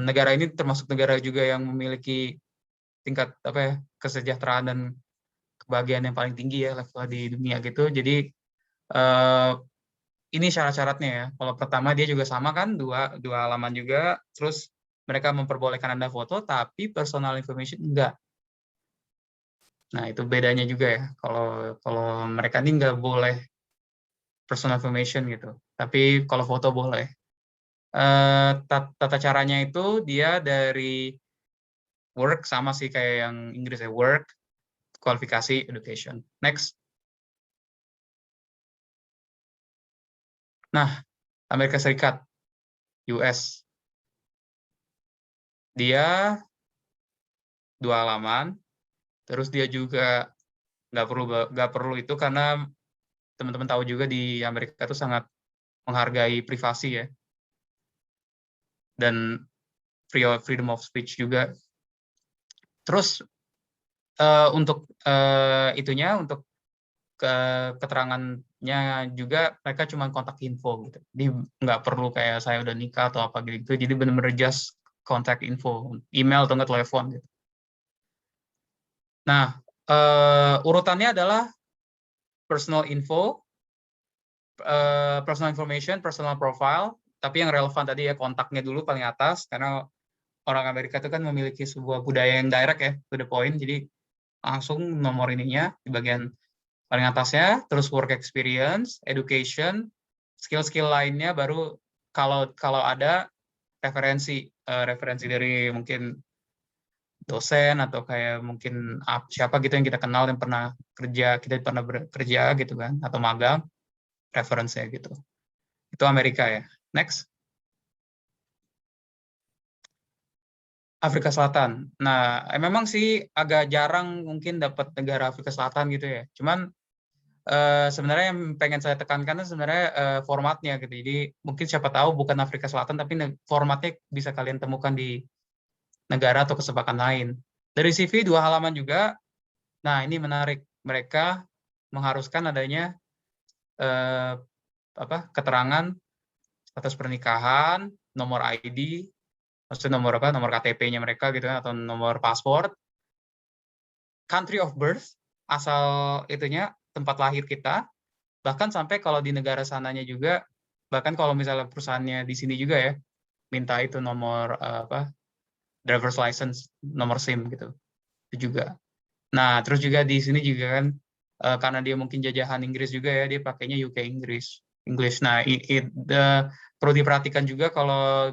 Negara ini termasuk negara juga yang memiliki tingkat kesejahteraan dan kebahagiaan yang paling tinggi ya level di dunia gitu. Jadi ini syarat-syaratnya ya. Kalau pertama dia juga sama kan, dua halaman juga, terus mereka memperbolehkan Anda foto, tapi personal information enggak. Nah, itu bedanya juga ya. Kalau mereka ini nggak boleh personal information gitu. Tapi kalau foto boleh. Tata caranya itu dia dari work, sama sih kayak yang Inggris ya, work, kualifikasi, education. Next. Nah, Amerika Serikat, US. Dia 2 halaman, terus dia juga nggak perlu itu karena teman-teman tahu juga di Amerika itu sangat menghargai privasi ya, dan freedom of speech juga. Terus untuk itunya, untuk keterangannya juga mereka cuma kontak info gitu. Jadi nggak perlu kayak saya udah nikah atau apa gitu. Jadi benar-benar just contact info, email atau nggak telepon gitu. Nah, urutannya adalah personal info, personal information, personal profile, tapi yang relevan tadi ya kontaknya dulu paling atas, karena orang Amerika itu kan memiliki sebuah budaya yang direct ya, to the point, jadi langsung nomor ininya di bagian paling atasnya, terus work experience, education, skill-skill lainnya, baru kalau ada referensi dari mungkin dosen atau kayak mungkin siapa gitu yang kita kenal yang pernah bekerja gitu kan, atau magang, referensinya gitu. Itu Amerika ya. Next. Afrika Selatan. Nah, memang sih agak jarang mungkin dapat negara Afrika Selatan gitu ya. Cuman sebenarnya yang pengen saya tekankan sebenarnya formatnya gitu. Jadi mungkin siapa tahu bukan Afrika Selatan, tapi formatnya bisa kalian temukan di negara atau kesempatan lain. Dari CV 2 halaman juga. Nah, ini menarik. Mereka mengharuskan adanya keterangan status pernikahan, nomor ID, maksudnya nomor KTP-nya mereka gitu atau nomor paspor, country of birth, asal itunya tempat lahir kita, bahkan sampai kalau di negara sananya juga, bahkan kalau misalnya perusahaannya di sini juga ya, minta itu nomor driver's license, nomor SIM gitu, itu juga. Nah, terus juga di sini juga kan karena dia mungkin jajahan Inggris juga ya, dia pakainya UK English. Nah, perlu diperhatikan juga kalau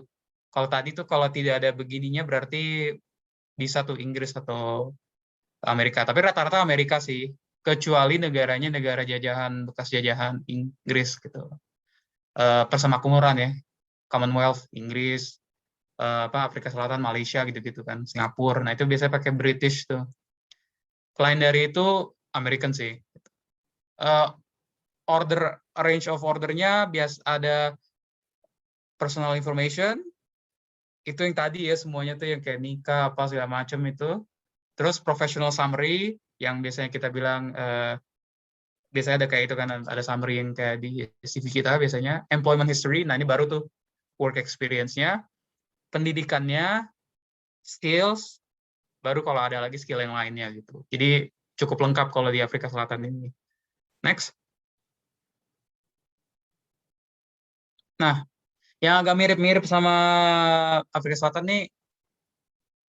tadi tuh kalau tidak ada begininya berarti bisa tuh Inggris atau Amerika. Tapi rata-rata Amerika sih, kecuali negaranya negara jajahan, bekas jajahan Inggris gitu. Persemakmuran ya, Commonwealth, Inggris, Afrika Selatan, Malaysia gitu-gitu kan, Singapura. Nah, itu biasanya pakai British tuh. Selain dari itu American sih. Range of ordernya biasa ada personal information, itu yang tadi ya semuanya tuh yang kayak nikah apa segala macam itu. Terus professional summary yang biasanya kita bilang biasanya ada kayak itu kan, ada summary yang kayak di CV kita biasanya. Employment history, nah ini baru tuh work experience-nya, pendidikannya, skills, baru kalau ada lagi skill yang lainnya gitu. Jadi cukup lengkap kalau di Afrika Selatan ini. Next. Nah, yang agak mirip-mirip sama Afrika Selatan nih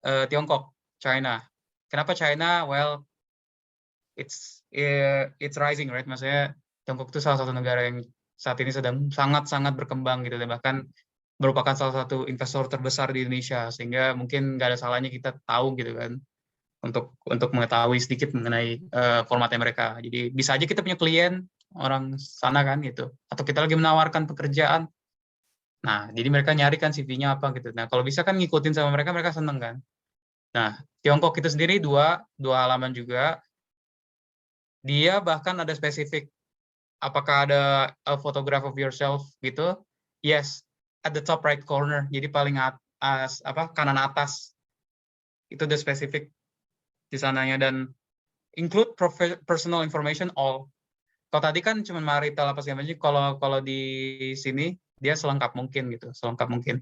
Tiongkok, China. Kenapa China? Well, it's rising, right? Maksudnya Tiongkok itu salah satu negara yang saat ini sedang sangat-sangat berkembang gitu, dan bahkan merupakan salah satu investor terbesar di Indonesia, sehingga mungkin nggak ada salahnya kita tahu gitu kan, untuk mengetahui sedikit mengenai formatnya mereka. Jadi bisa aja kita punya klien orang sana kan gitu, atau kita lagi menawarkan pekerjaan. Nah, jadi mereka nyari kan CV-nya apa gitu. Nah, kalau bisa kan ngikutin sama mereka, mereka seneng kan. Nah, Tiongkok itu sendiri dua halaman juga. Dia bahkan ada spesifik, apakah ada a photograph of yourself gitu? Yes, at the top right corner. Jadi paling kanan atas. itu udah spesifik di sananya, dan include personal information all. Kalau tadi kan cuma marital apa segala macam, kalau di sini dia selengkap mungkin gitu, selengkap mungkin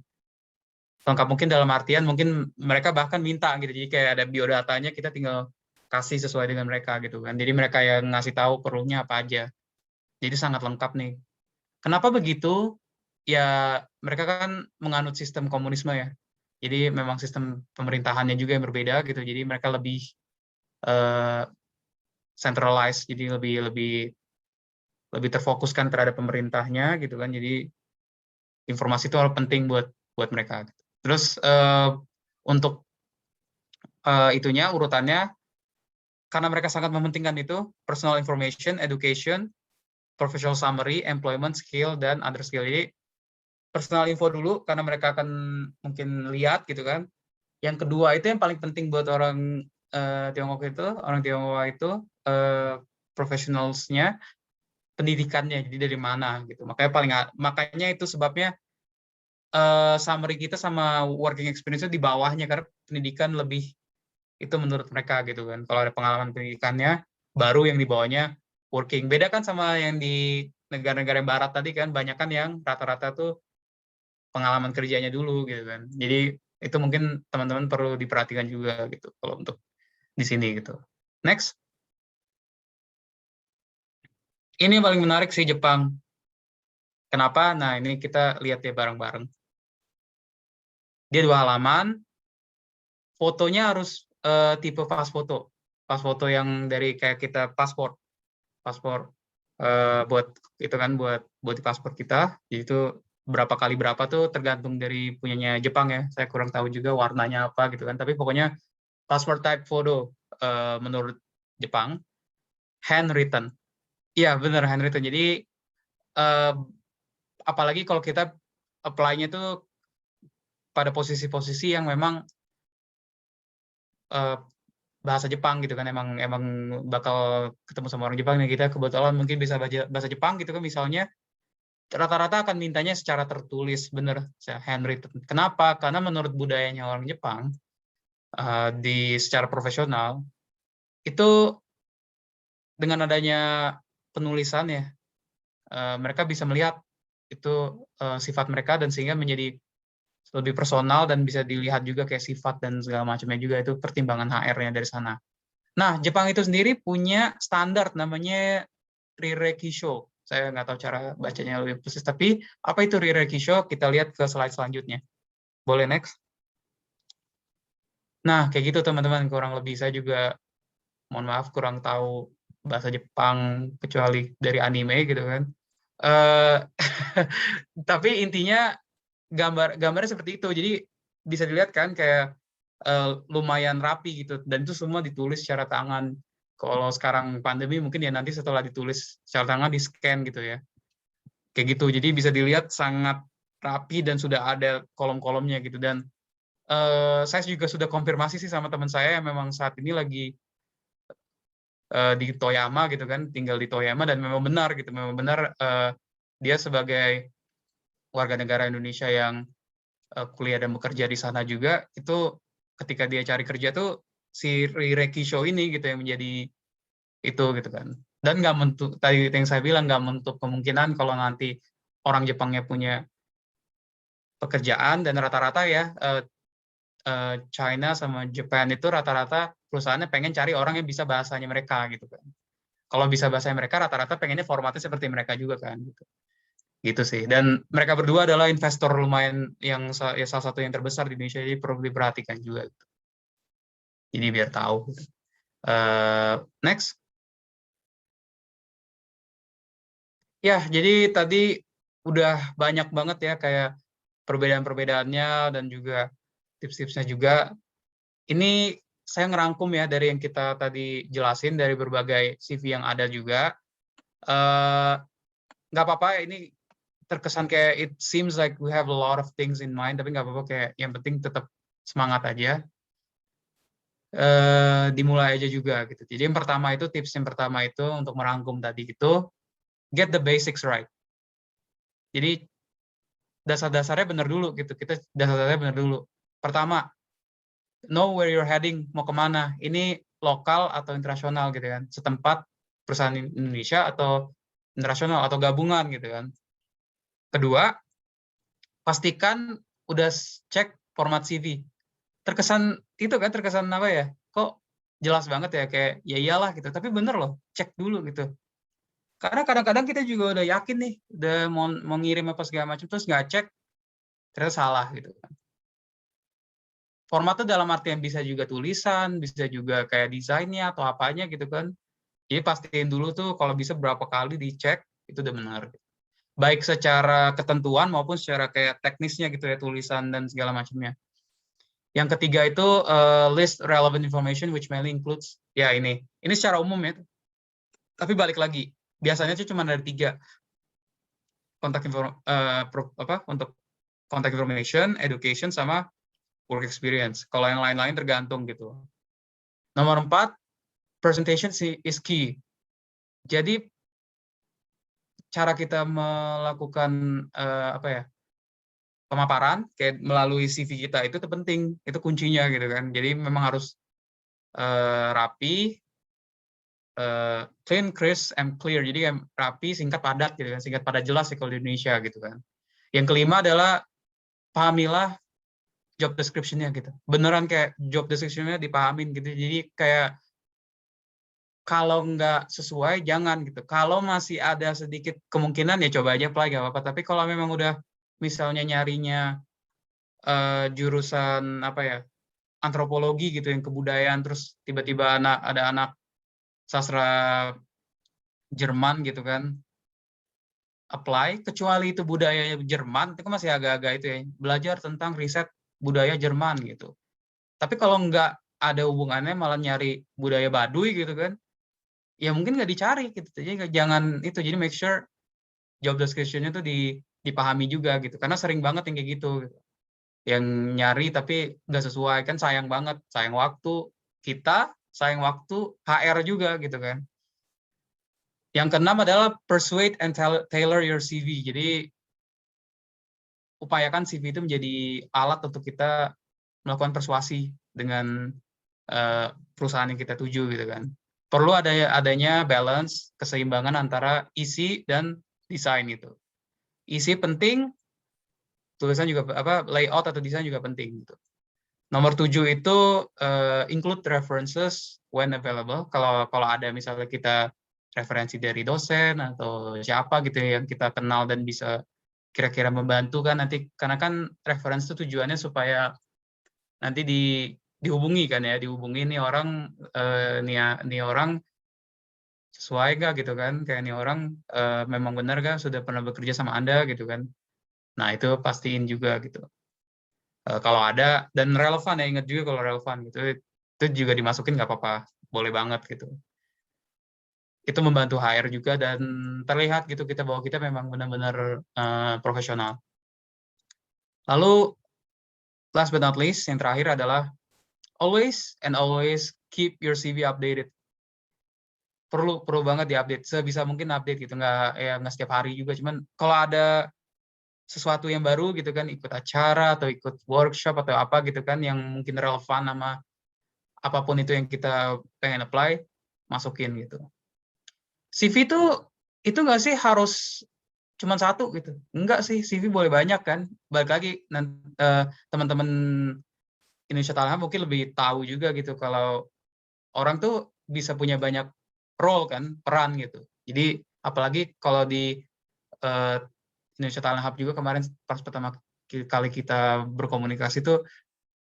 dalam artian mungkin mereka bahkan minta gitu, jadi kayak ada biodatanya, kita tinggal kasih sesuai dengan mereka gitu kan, jadi mereka yang ngasih tahu perlunya apa aja, jadi sangat lengkap nih. Kenapa begitu? Ya mereka kan menganut sistem komunisme ya, jadi memang sistem pemerintahannya juga yang berbeda gitu, jadi mereka lebih centralized, jadi lebih terfokuskan terhadap pemerintahnya gitu kan, jadi informasi itu penting buat mereka. Terus untuk itunya urutannya, karena mereka sangat mementingkan itu, personal information, education, professional summary, employment skill, dan other skill. Jadi personal info dulu karena mereka akan mungkin lihat gitu kan. Yang kedua itu yang paling penting buat orang Tionghoa itu professionals-nya, pendidikannya, jadi dari mana gitu. Makanya itu sebabnya summary kita sama working experience itu di bawahnya, karena pendidikan lebih itu menurut mereka gitu kan. Kalau ada pengalaman pendidikannya, baru yang di bawahnya working. Beda kan sama yang di negara-negara barat tadi kan, banyak kan yang rata-rata tuh pengalaman kerjanya dulu gitu kan. Jadi itu mungkin teman-teman perlu diperhatikan juga gitu kalau untuk di sini gitu. Next. Ini yang paling menarik sih, Jepang. Kenapa? Nah, ini kita lihat ya bareng-bareng. Dia 2 halaman, fotonya harus tipe pas foto yang dari kayak kita paspor buat itu kan, buat di paspor kita. Jadi itu berapa kali berapa tuh tergantung dari punyanya Jepang ya, saya kurang tahu juga warnanya apa gitu kan, tapi pokoknya passport type photo menurut Jepang handwritten. Iya benar, handwritten. Jadi apalagi kalau kita apply-nya tuh pada posisi-posisi yang memang bahasa Jepang gitu kan, emang bakal ketemu sama orang Jepang, nih kita kebetulan mungkin bisa bahasa Jepang gitu kan, misalnya rata-rata akan mintanya secara tertulis, bener, handwritten. Kenapa? Karena menurut budayanya orang Jepang secara profesional itu dengan adanya penulisan ya, mereka bisa melihat itu sifat mereka, dan sehingga menjadi lebih personal dan bisa dilihat juga kayak sifat dan segala macamnya juga, itu pertimbangan HR-nya dari sana. Nah, Jepang itu sendiri punya standar namanya Rirekisho. Saya nggak tahu cara bacanya lebih persis, tapi apa itu Rirekisho? Kita lihat ke slide selanjutnya. Boleh next? Nah, kayak gitu teman-teman, kurang lebih. Saya juga, mohon maaf, kurang tahu bahasa Jepang, kecuali dari anime gitu kan. Tapi intinya gambarnya seperti itu. Jadi bisa dilihat kan kayak lumayan rapi gitu, dan itu semua ditulis secara tangan. Kalau sekarang pandemi mungkin ya nanti setelah ditulis secara tangan di scan gitu ya, kayak gitu. Jadi bisa dilihat sangat rapi dan sudah ada kolom-kolomnya gitu. Dan saya juga sudah konfirmasi sih sama teman saya yang memang saat ini lagi di Toyama gitu kan, tinggal di Toyama, dan memang benar gitu, dia sebagai warga negara Indonesia yang kuliah dan bekerja di sana juga, itu ketika dia cari kerja tuh si Rirekisho ini gitu yang menjadi itu gitu kan. Dan nggak menutup, tadi yang saya bilang, nggak menutup kemungkinan kalau nanti orang Jepangnya punya pekerjaan, dan rata-rata ya China sama Japan itu rata-rata perusahaannya pengen cari orang yang bisa bahasanya mereka gitu kan. Kalau bisa bahasanya mereka, rata-rata pengennya formatnya seperti mereka juga kan gitu. Gitu sih. Dan mereka berdua adalah investor lumayan yang ya, salah satu yang terbesar di Indonesia, jadi perlu diperhatikan juga gitu. Jadi biar tahu gitu. Next. Ya, jadi tadi udah banyak banget ya kayak perbedaan-perbedaannya dan juga tips-tipsnya juga. Ini saya ngerangkum ya dari yang kita tadi jelasin, dari berbagai CV yang ada juga. Nggak apa-apa, ini terkesan kayak it seems like we have a lot of things in mind, tapi nggak apa-apa, kayak yang penting tetap semangat aja. Dimulai aja juga gitu. Jadi yang pertama itu, tips yang pertama itu untuk merangkum tadi itu, get the basics right. Jadi dasar-dasarnya benar dulu gitu. Kita dasar-dasarnya benar dulu. Pertama, know where you're heading, mau kemana. Ini lokal atau internasional gitu kan, setempat perusahaan Indonesia atau internasional atau gabungan gitu kan. Kedua, pastikan udah cek format CV. Terkesan apa ya? Kok jelas banget ya, kayak ya iyalah gitu. Tapi bener loh, cek dulu gitu. Karena kadang-kadang kita juga udah yakin nih, udah mau ngirim apa segala macam, terus nggak cek, ternyata salah gitu kan. Formatnya dalam artian bisa juga tulisan, bisa juga kayak desainnya atau apanya gitu kan. Jadi pastiin dulu tuh kalau bisa berapa kali dicek, itu udah benar. Baik secara ketentuan maupun secara kayak teknisnya gitu ya, tulisan dan segala macamnya. Yang ketiga itu list relevant information which mainly includes, ya ini secara umum ya. Tapi balik lagi, biasanya itu cuma ada 3 untuk contact information, education, sama work experience. Kalau yang lain-lain tergantung gitu. Nomor 4, presentation is key. Jadi cara kita melakukan pemaparan kayak melalui CV kita itu penting, itu kuncinya gitu kan. Jadi memang harus rapi, clean, crisp, and clear. Jadi rapi, singkat, padat gitu kan. Singkat, padat, jelas sih kalau di Indonesia gitu kan. Yang kelima adalah pahamilah job description-nya gitu. Beneran kayak job description-nya dipahamin gitu. Jadi kayak kalau nggak sesuai jangan gitu. Kalau masih ada sedikit kemungkinan ya coba aja apply, nggak apa-apa. Tapi kalau memang udah misalnya nyarinya jurusan antropologi gitu yang kebudayaan, terus tiba-tiba ada anak sastra Jerman gitu kan apply, kecuali itu budaya Jerman, itu kan masih agak-agak itu ya, belajar tentang riset budaya Jerman gitu. Tapi kalau nggak ada hubungannya malah nyari budaya Baduy gitu kan, ya mungkin nggak dicari gitu. Jadi jangan itu, jadi make sure job description-nya tuh dipahami juga gitu. Karena sering banget yang kayak gitu. Yang nyari tapi nggak sesuai, kan sayang banget. Sayang waktu kita, sayang waktu HR juga gitu kan. Yang keenam adalah persuade and tailor your CV. Jadi upayakan CV itu menjadi alat untuk kita melakukan persuasi dengan perusahaan yang kita tuju gitu kan. Perlu adanya balance, keseimbangan antara isi dan desain itu. Isi penting, tulisan juga layout atau desain juga penting gitu. Nomor 7 itu include references when available. Kalau ada misalnya kita referensi dari dosen atau siapa gitu ya yang kita kenal dan bisa kira-kira membantu kan nanti, karena kan referensi itu tujuannya supaya nanti dihubungi kan ya, dihubungi nih orang nih orang sesuai gak gitu kan, kayak nih orang memang benar gak sudah pernah bekerja sama Anda gitu kan. Nah itu pastiin juga gitu. Kalau ada dan relevan ya, ingat juga kalau relevan gitu, itu juga dimasukin nggak apa-apa, boleh banget gitu. Itu membantu HR juga dan terlihat gitu kita bahwa kita memang benar-benar profesional. Lalu last but not least, yang terakhir adalah always keep your CV updated. Perlu banget diupdate, sebisa mungkin update gitu, nggak setiap hari juga, cuman kalau ada sesuatu yang baru gitu kan, ikut acara atau ikut workshop atau apa gitu kan yang mungkin relevan sama apapun itu yang kita pengen apply, masukin gitu. CV itu nggak sih harus cuma satu gitu? Enggak sih, CV boleh banyak kan. Balik lagi teman-teman Indonesia Talent Hub mungkin lebih tahu juga gitu kalau orang tuh bisa punya banyak role kan, peran gitu. Jadi apalagi kalau di Indonesia Talent Hub juga kemarin pas pertama kali kita berkomunikasi tuh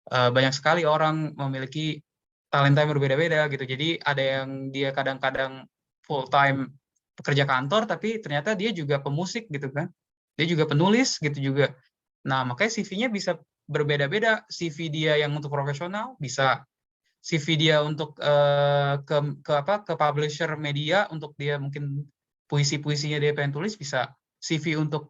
banyak sekali orang memiliki talenta yang berbeda-beda gitu. Jadi ada yang dia kadang-kadang full time pekerja kantor tapi ternyata dia juga pemusik gitu kan. Dia juga penulis gitu juga. Nah, makanya CV-nya bisa berbeda-beda. CV dia yang untuk profesional bisa, CV dia untuk ke publisher media untuk dia mungkin puisi-puisinya dia pengen tulis bisa, CV untuk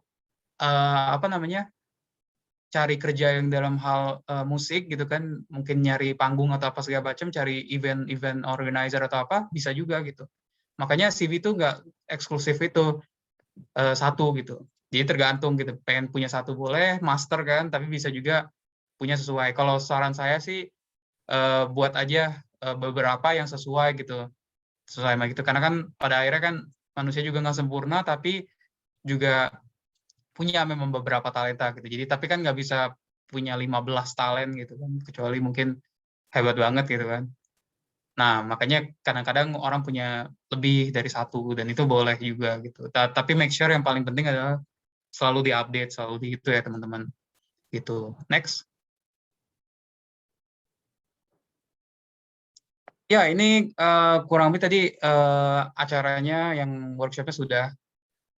cari kerja yang dalam hal musik gitu kan, mungkin nyari panggung atau apa segala macam, cari event organizer atau apa bisa juga gitu. Makanya CV itu nggak eksklusif itu satu gitu. Jadi tergantung gitu, pengen punya satu boleh, master kan, tapi bisa juga punya sesuai. Kalau saran saya sih buat aja beberapa yang sesuai gitu, sesuai sama gitu. Karena kan pada akhirnya kan manusia juga nggak sempurna, tapi juga punya memang beberapa talenta gitu. Jadi tapi kan nggak bisa punya 15 talent gitu kan, kecuali mungkin hebat banget gitu kan. Nah, makanya kadang-kadang orang punya lebih dari satu, dan itu boleh juga gitu. Tapi make sure yang paling penting adalah selalu diupdate, selalu di itu ya teman-teman. Gitu. Next. Ya, ini kurang lebih tadi acaranya yang workshopnya sudah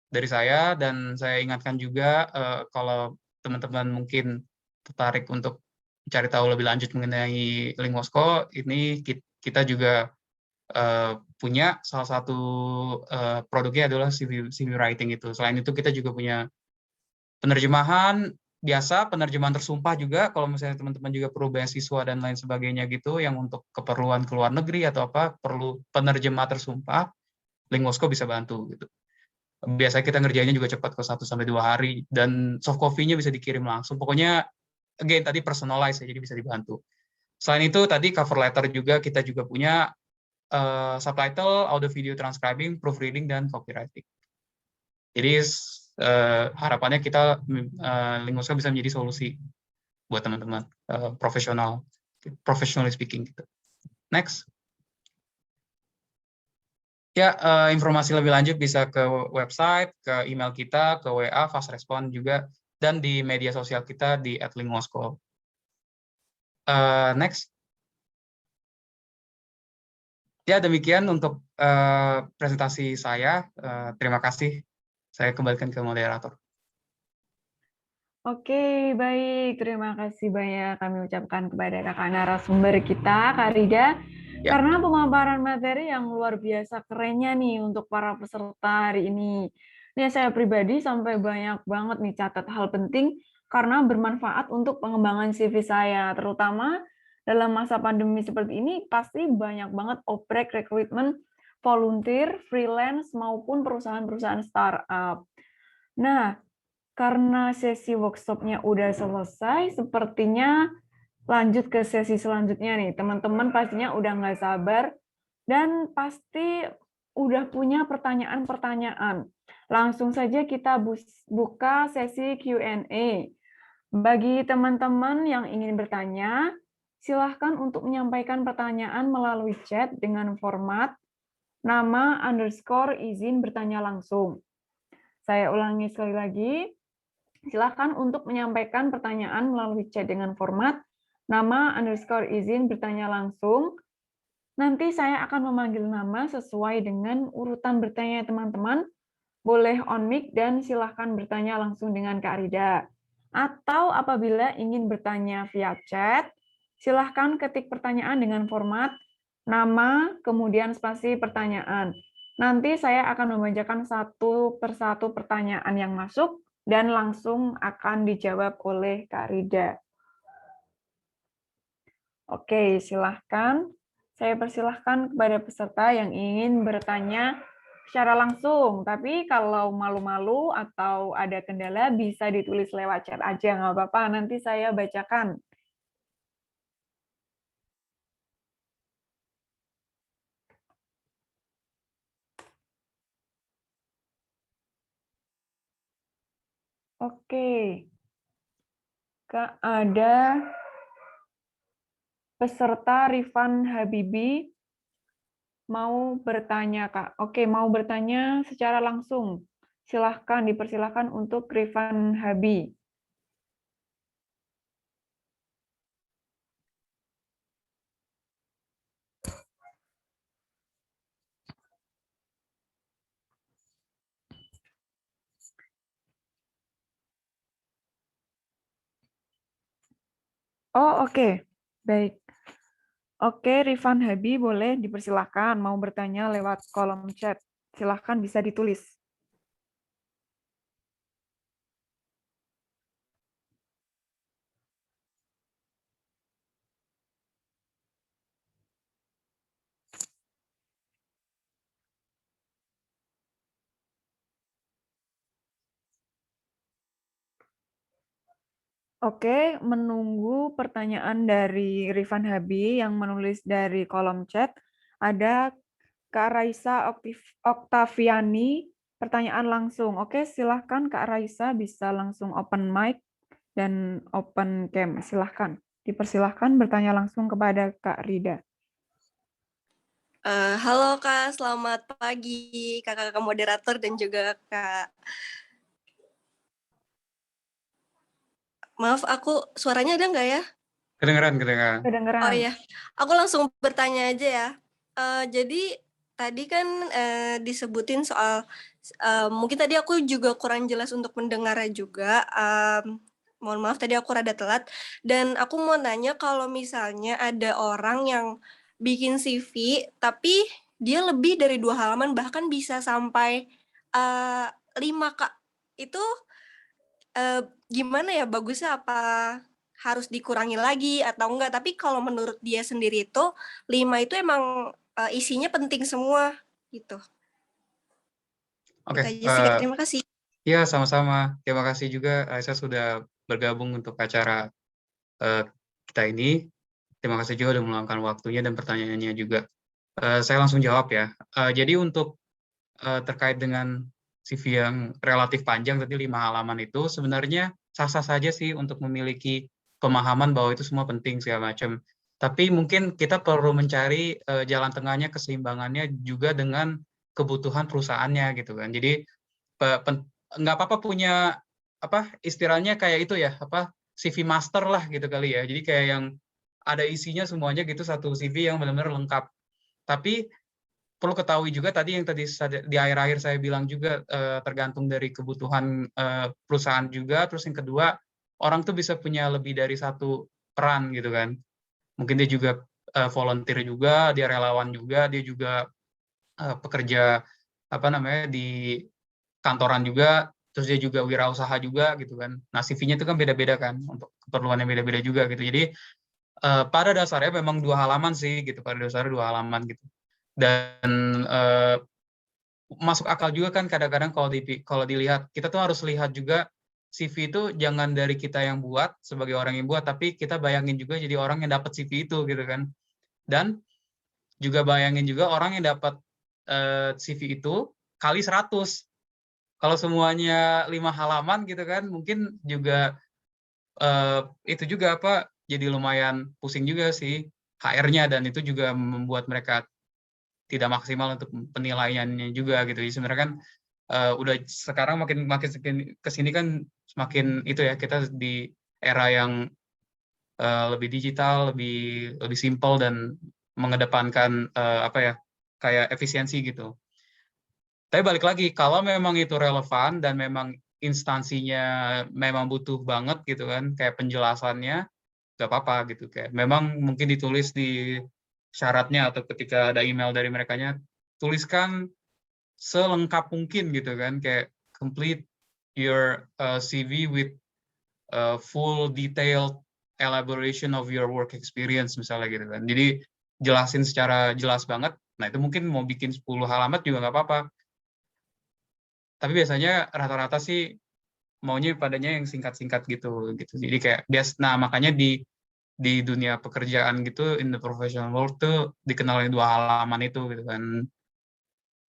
dari saya, dan saya ingatkan juga kalau teman-teman mungkin tertarik untuk cari tahu lebih lanjut mengenai Linguosco, ini kita juga punya salah satu produknya adalah CV writing itu. Selain itu kita juga punya penerjemahan biasa, penerjemahan tersumpah juga, kalau misalnya teman-teman juga perlu beasiswa dan lain sebagainya gitu, yang untuk keperluan ke luar negeri atau apa, perlu penerjemah tersumpah, Linguosco bisa bantu gitu. Biasanya kita ngerjainnya juga cepat, ke 1 sampai 2 hari, dan soft copy-nya bisa dikirim langsung. Pokoknya, again, tadi personalize ya, jadi bisa dibantu. Selain itu, tadi cover letter juga, kita juga punya subtitle, audio video transcribing, proofreading, dan copywriting. Jadi harapannya kita Linguosco bisa menjadi solusi buat teman-teman professionally speaking gitu. Next. Ya, informasi lebih lanjut bisa ke website, ke email kita, ke WA, fast respond juga, dan di media sosial kita di @linguosco. Next. Ya, demikian untuk presentasi saya. Terima kasih. Saya kembalikan ke moderator. Oke, baik. Terima kasih banyak kami ucapkan kepada rekan narasumber kita, Kak Rida. Ya. Karena pemaparan materi yang luar biasa kerennya nih untuk para peserta hari ini. Ini saya pribadi sampai banyak banget nih catat hal penting karena bermanfaat untuk pengembangan CV saya. Terutama dalam masa pandemi seperti ini, pasti banyak banget oprek rekrutmen volunteer, freelance, maupun perusahaan-perusahaan startup. Nah, karena sesi workshop-nya udah selesai, sepertinya lanjut ke sesi selanjutnya nih. Teman-teman pastinya udah nggak sabar dan pasti udah punya pertanyaan-pertanyaan. Langsung saja kita buka sesi Q&A. Bagi teman-teman yang ingin bertanya, silahkan untuk menyampaikan pertanyaan melalui chat dengan format nama _ izin bertanya langsung. Saya ulangi sekali lagi. Silakan untuk menyampaikan pertanyaan melalui chat dengan format nama _ izin bertanya langsung. Nanti saya akan memanggil nama sesuai dengan urutan bertanya teman-teman. Boleh on mic dan silakan bertanya langsung dengan Kak Rida. Atau apabila ingin bertanya via chat, silahkan ketik pertanyaan dengan format nama, kemudian spasi pertanyaan. Nanti saya akan membacakan satu persatu pertanyaan yang masuk, dan langsung akan dijawab oleh Kak Rida. Oke, silahkan. Saya persilahkan kepada peserta yang ingin bertanya secara langsung. Tapi kalau malu-malu atau ada kendala, bisa ditulis lewat chat aja, nggak apa-apa. Nanti saya bacakan. Oke. Kak, ada peserta Rifan Habibi mau bertanya, Kak. Oke, mau bertanya secara langsung. Silahkan, dipersilahkan untuk Rifan Habi. Oh, oke. Baik. Oke, Rifan Habi boleh dipersilahkan mau bertanya lewat kolom chat. Silahkan bisa ditulis. Oke, menunggu pertanyaan dari Rifan Habi yang menulis dari kolom chat. Ada Kak Raisa Oktaviani, pertanyaan langsung. Oke, silahkan Kak Raisa bisa langsung open mic dan open cam. Silahkan. Dipersilahkan bertanya langsung kepada Kak Rida. Halo Kak, selamat pagi kakak-kakak moderator dan juga Kak. Maaf, aku suaranya ada nggak ya? Kedengeran. Oh Kedengeran. iya, aku langsung bertanya aja ya. Jadi tadi kan disebutin soal, mungkin tadi aku juga kurang jelas untuk mendengarnya juga. Mohon maaf tadi aku rada telat. Dan aku mau nanya kalau misalnya ada orang yang bikin CV, tapi dia lebih dari 2 halaman, bahkan bisa sampai 5 Kak. Itu gimana ya bagusnya, apa harus dikurangi lagi atau enggak? Tapi kalau menurut dia sendiri itu 5 itu emang isinya penting semua gitu. Oke, Itu aja sih Kak, terima kasih. ya sama-sama. Terima kasih juga Aisyah sudah bergabung untuk acara kita ini. Terima kasih juga sudah meluangkan waktunya dan pertanyaannya juga. Saya langsung jawab ya. Jadi untuk terkait dengan CV yang relatif panjang, tadi 5 halaman itu sebenarnya sah-sah saja sih untuk memiliki pemahaman bahwa itu semua penting segala macam. Tapi mungkin kita perlu mencari jalan tengahnya, keseimbangannya juga dengan kebutuhan perusahaannya gitu kan. Jadi nggak apa-apa punya apa istilahnya kayak itu ya, apa CV master lah gitu kali ya. Jadi kayak yang ada isinya semuanya gitu, satu CV yang benar-benar lengkap. Tapi perlu ketahui juga tadi yang tadi di akhir-akhir saya bilang juga tergantung dari kebutuhan perusahaan juga. Terus yang kedua, orang tuh bisa punya lebih dari satu peran gitu kan. Mungkin dia juga volunteer juga, dia relawan juga, dia juga pekerja apa namanya di kantoran juga, terus dia juga wirausaha juga gitu kan. Nah, CV-nya itu kan beda-beda kan untuk keperluan yang beda-beda juga gitu. Jadi pada dasarnya memang 2 halaman sih gitu, pada dasarnya 2 halaman gitu. Dan masuk akal juga kan kadang-kadang kalau dilihat, kita tuh harus lihat juga CV itu jangan dari kita yang buat sebagai orang yang buat, tapi kita bayangin juga jadi orang yang dapat CV itu gitu kan. Dan juga bayangin juga orang yang dapat CV itu kali 100. Kalau semuanya 5 halaman gitu kan, mungkin juga itu juga apa jadi lumayan pusing juga sih HR-nya, dan itu juga membuat mereka tidak maksimal untuk penilaiannya juga gitu. Jadi sebenarnya kan udah sekarang makin kesini kan semakin itu ya, kita di era yang lebih digital, lebih simpel dan mengedepankan apa ya kayak efisiensi gitu. Tapi balik lagi, kalau memang itu relevan dan memang instansinya memang butuh banget gitu kan, kayak penjelasannya, nggak apa-apa gitu. Kayak memang mungkin ditulis di syaratnya atau ketika ada email dari merekanya, tuliskan selengkap mungkin gitu kan, kayak complete your CV with full detailed elaboration of your work experience misalnya gitu kan. Jadi jelasin secara jelas banget. Nah itu mungkin mau bikin 10 halaman juga nggak apa-apa. Tapi biasanya rata-rata sih maunya padanya yang singkat-singkat gitu. Jadi kayak nah makanya di dunia pekerjaan gitu, in the professional world tuh dikenal yang 2 halaman itu gitu kan.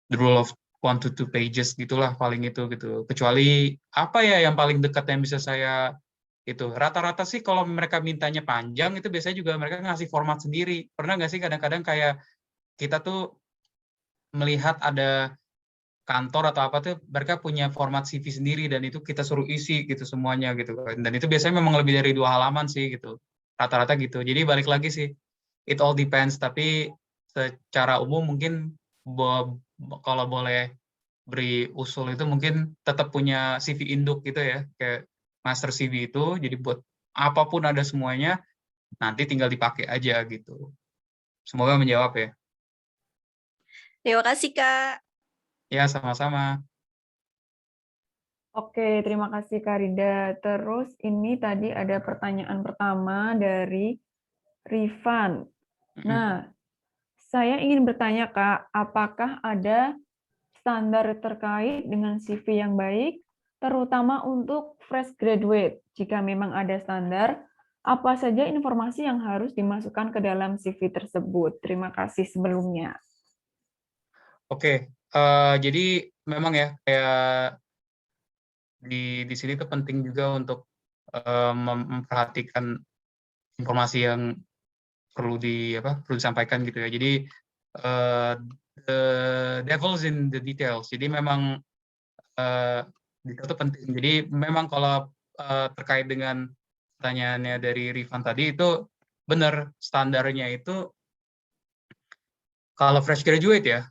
The rule of 1 to 2 pages gitulah paling itu gitu. Kecuali apa ya yang paling dekat yang bisa saya itu. Rata-rata sih kalau mereka mintanya panjang itu biasanya juga mereka ngasih format sendiri. Pernah nggak sih kadang-kadang kayak kita tuh melihat ada kantor atau apa tuh mereka punya format CV sendiri dan itu kita suruh isi gitu semuanya gitu kan. Dan itu biasanya memang lebih dari 2 halaman sih gitu. Rata-rata gitu. Jadi balik lagi sih, it all depends. Tapi secara umum mungkin kalau boleh beri usul itu mungkin tetap punya CV induk gitu ya, kayak master CV itu. Jadi buat apapun ada semuanya, nanti tinggal dipakai aja gitu. Semoga menjawab ya. Terima kasih Kak. Ya, sama-sama. Oke, terima kasih Kak Rida. Terus ini tadi ada pertanyaan pertama dari Rifan. Nah, saya ingin bertanya Kak, apakah ada standar terkait dengan CV yang baik terutama untuk fresh graduate. Jika memang ada standar, apa saja informasi yang harus dimasukkan ke dalam CV tersebut? Terima kasih sebelumnya. Oke, jadi memang ya kayak di sini tuh penting juga untuk memperhatikan informasi yang perlu disampaikan gitu ya. Jadi the devil's in the details. Jadi memang detail itu penting. Jadi memang kalau terkait dengan pertanyaannya dari Rifan tadi itu benar, standarnya itu kalau fresh graduate ya.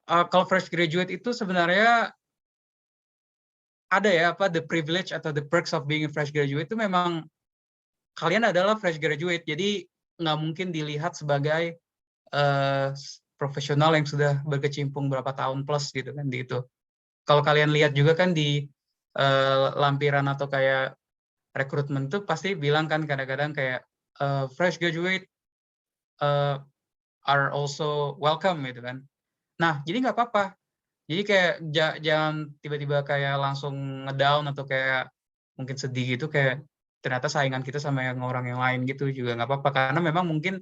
Kalau fresh graduate itu sebenarnya ada ya the privilege atau the perks of being a fresh graduate itu memang kalian adalah fresh graduate, jadi nggak mungkin dilihat sebagai profesional yang sudah berkecimpung berapa tahun plus gitu kan di itu. Kalau kalian lihat juga kan di lampiran atau kayak rekrutmen tuh pasti bilang kan kadang-kadang kayak fresh graduate are also welcome gitu kan. Nah, jadi nggak apa-apa. Jadi kayak jangan tiba-tiba kayak langsung ngedown atau kayak mungkin sedih gitu, kayak ternyata saingan kita sama orang yang lain gitu juga nggak apa-apa, karena memang mungkin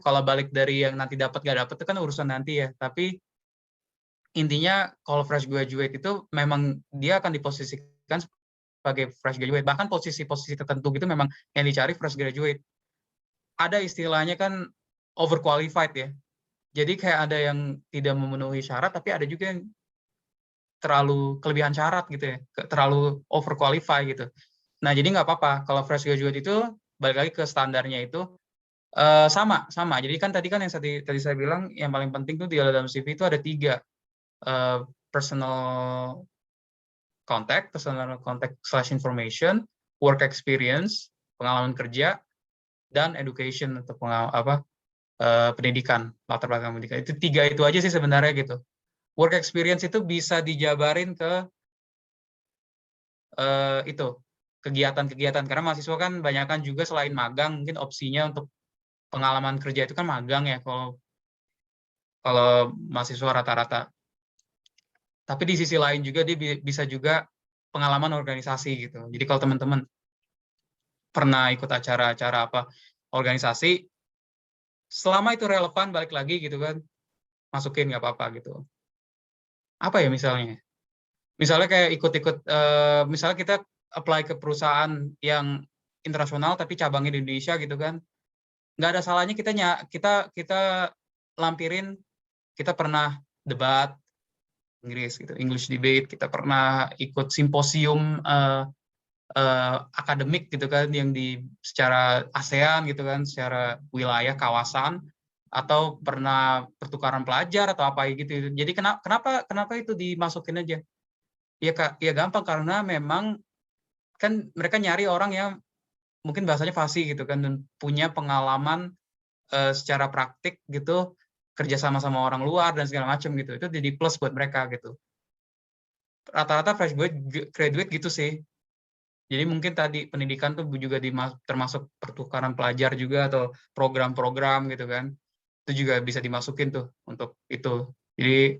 kalau balik dari yang nanti dapat nggak dapat itu kan urusan nanti ya. Tapi intinya kalau fresh graduate itu memang dia akan diposisikan sebagai fresh graduate, bahkan posisi-posisi tertentu gitu memang yang dicari fresh graduate. Ada istilahnya kan overqualified ya. Jadi kayak ada yang tidak memenuhi syarat, tapi ada juga yang terlalu kelebihan syarat gitu ya, terlalu overqualify gitu. Nah, jadi nggak apa-apa kalau fresh graduate itu balik lagi ke standarnya itu sama. Jadi kan tadi yang tadi saya bilang yang paling penting tuh di dalam CV itu ada 3, personal contact / information, work experience, pengalaman kerja, dan education atau pendidikan, latar belakang pendidikan. Itu 3 itu aja sih sebenarnya gitu. Work experience itu bisa dijabarin ke itu kegiatan-kegiatan, karena mahasiswa kan banyakan juga selain magang mungkin opsinya untuk pengalaman kerja itu kan magang ya kalau mahasiswa rata-rata. Tapi di sisi lain juga dia bisa juga pengalaman organisasi gitu. Jadi kalau teman-teman pernah ikut acara-acara organisasi, selama itu relevan balik lagi gitu kan, masukin nggak apa-apa gitu. Apa ya misalnya? Misalnya kayak ikut-ikut, misalnya kita apply ke perusahaan yang internasional tapi cabangnya di Indonesia gitu kan, nggak ada salahnya kita lampirin kita pernah debat Inggris gitu, English debate, kita pernah ikut simposium akademik gitu kan yang secara ASEAN gitu kan, secara wilayah kawasan, atau pernah pertukaran pelajar atau apa gitu. Jadi kenapa itu dimasukin aja? Ya gampang, karena memang kan mereka nyari orang yang mungkin bahasanya fasih gitu kan dan punya pengalaman secara praktik gitu, kerja sama orang luar dan segala macam gitu. Itu jadi plus buat mereka gitu. Rata-rata fresh graduate gitu sih. Jadi mungkin tadi pendidikan tuh juga termasuk pertukaran pelajar juga atau program-program gitu kan. Itu juga bisa dimasukin tuh untuk itu. Jadi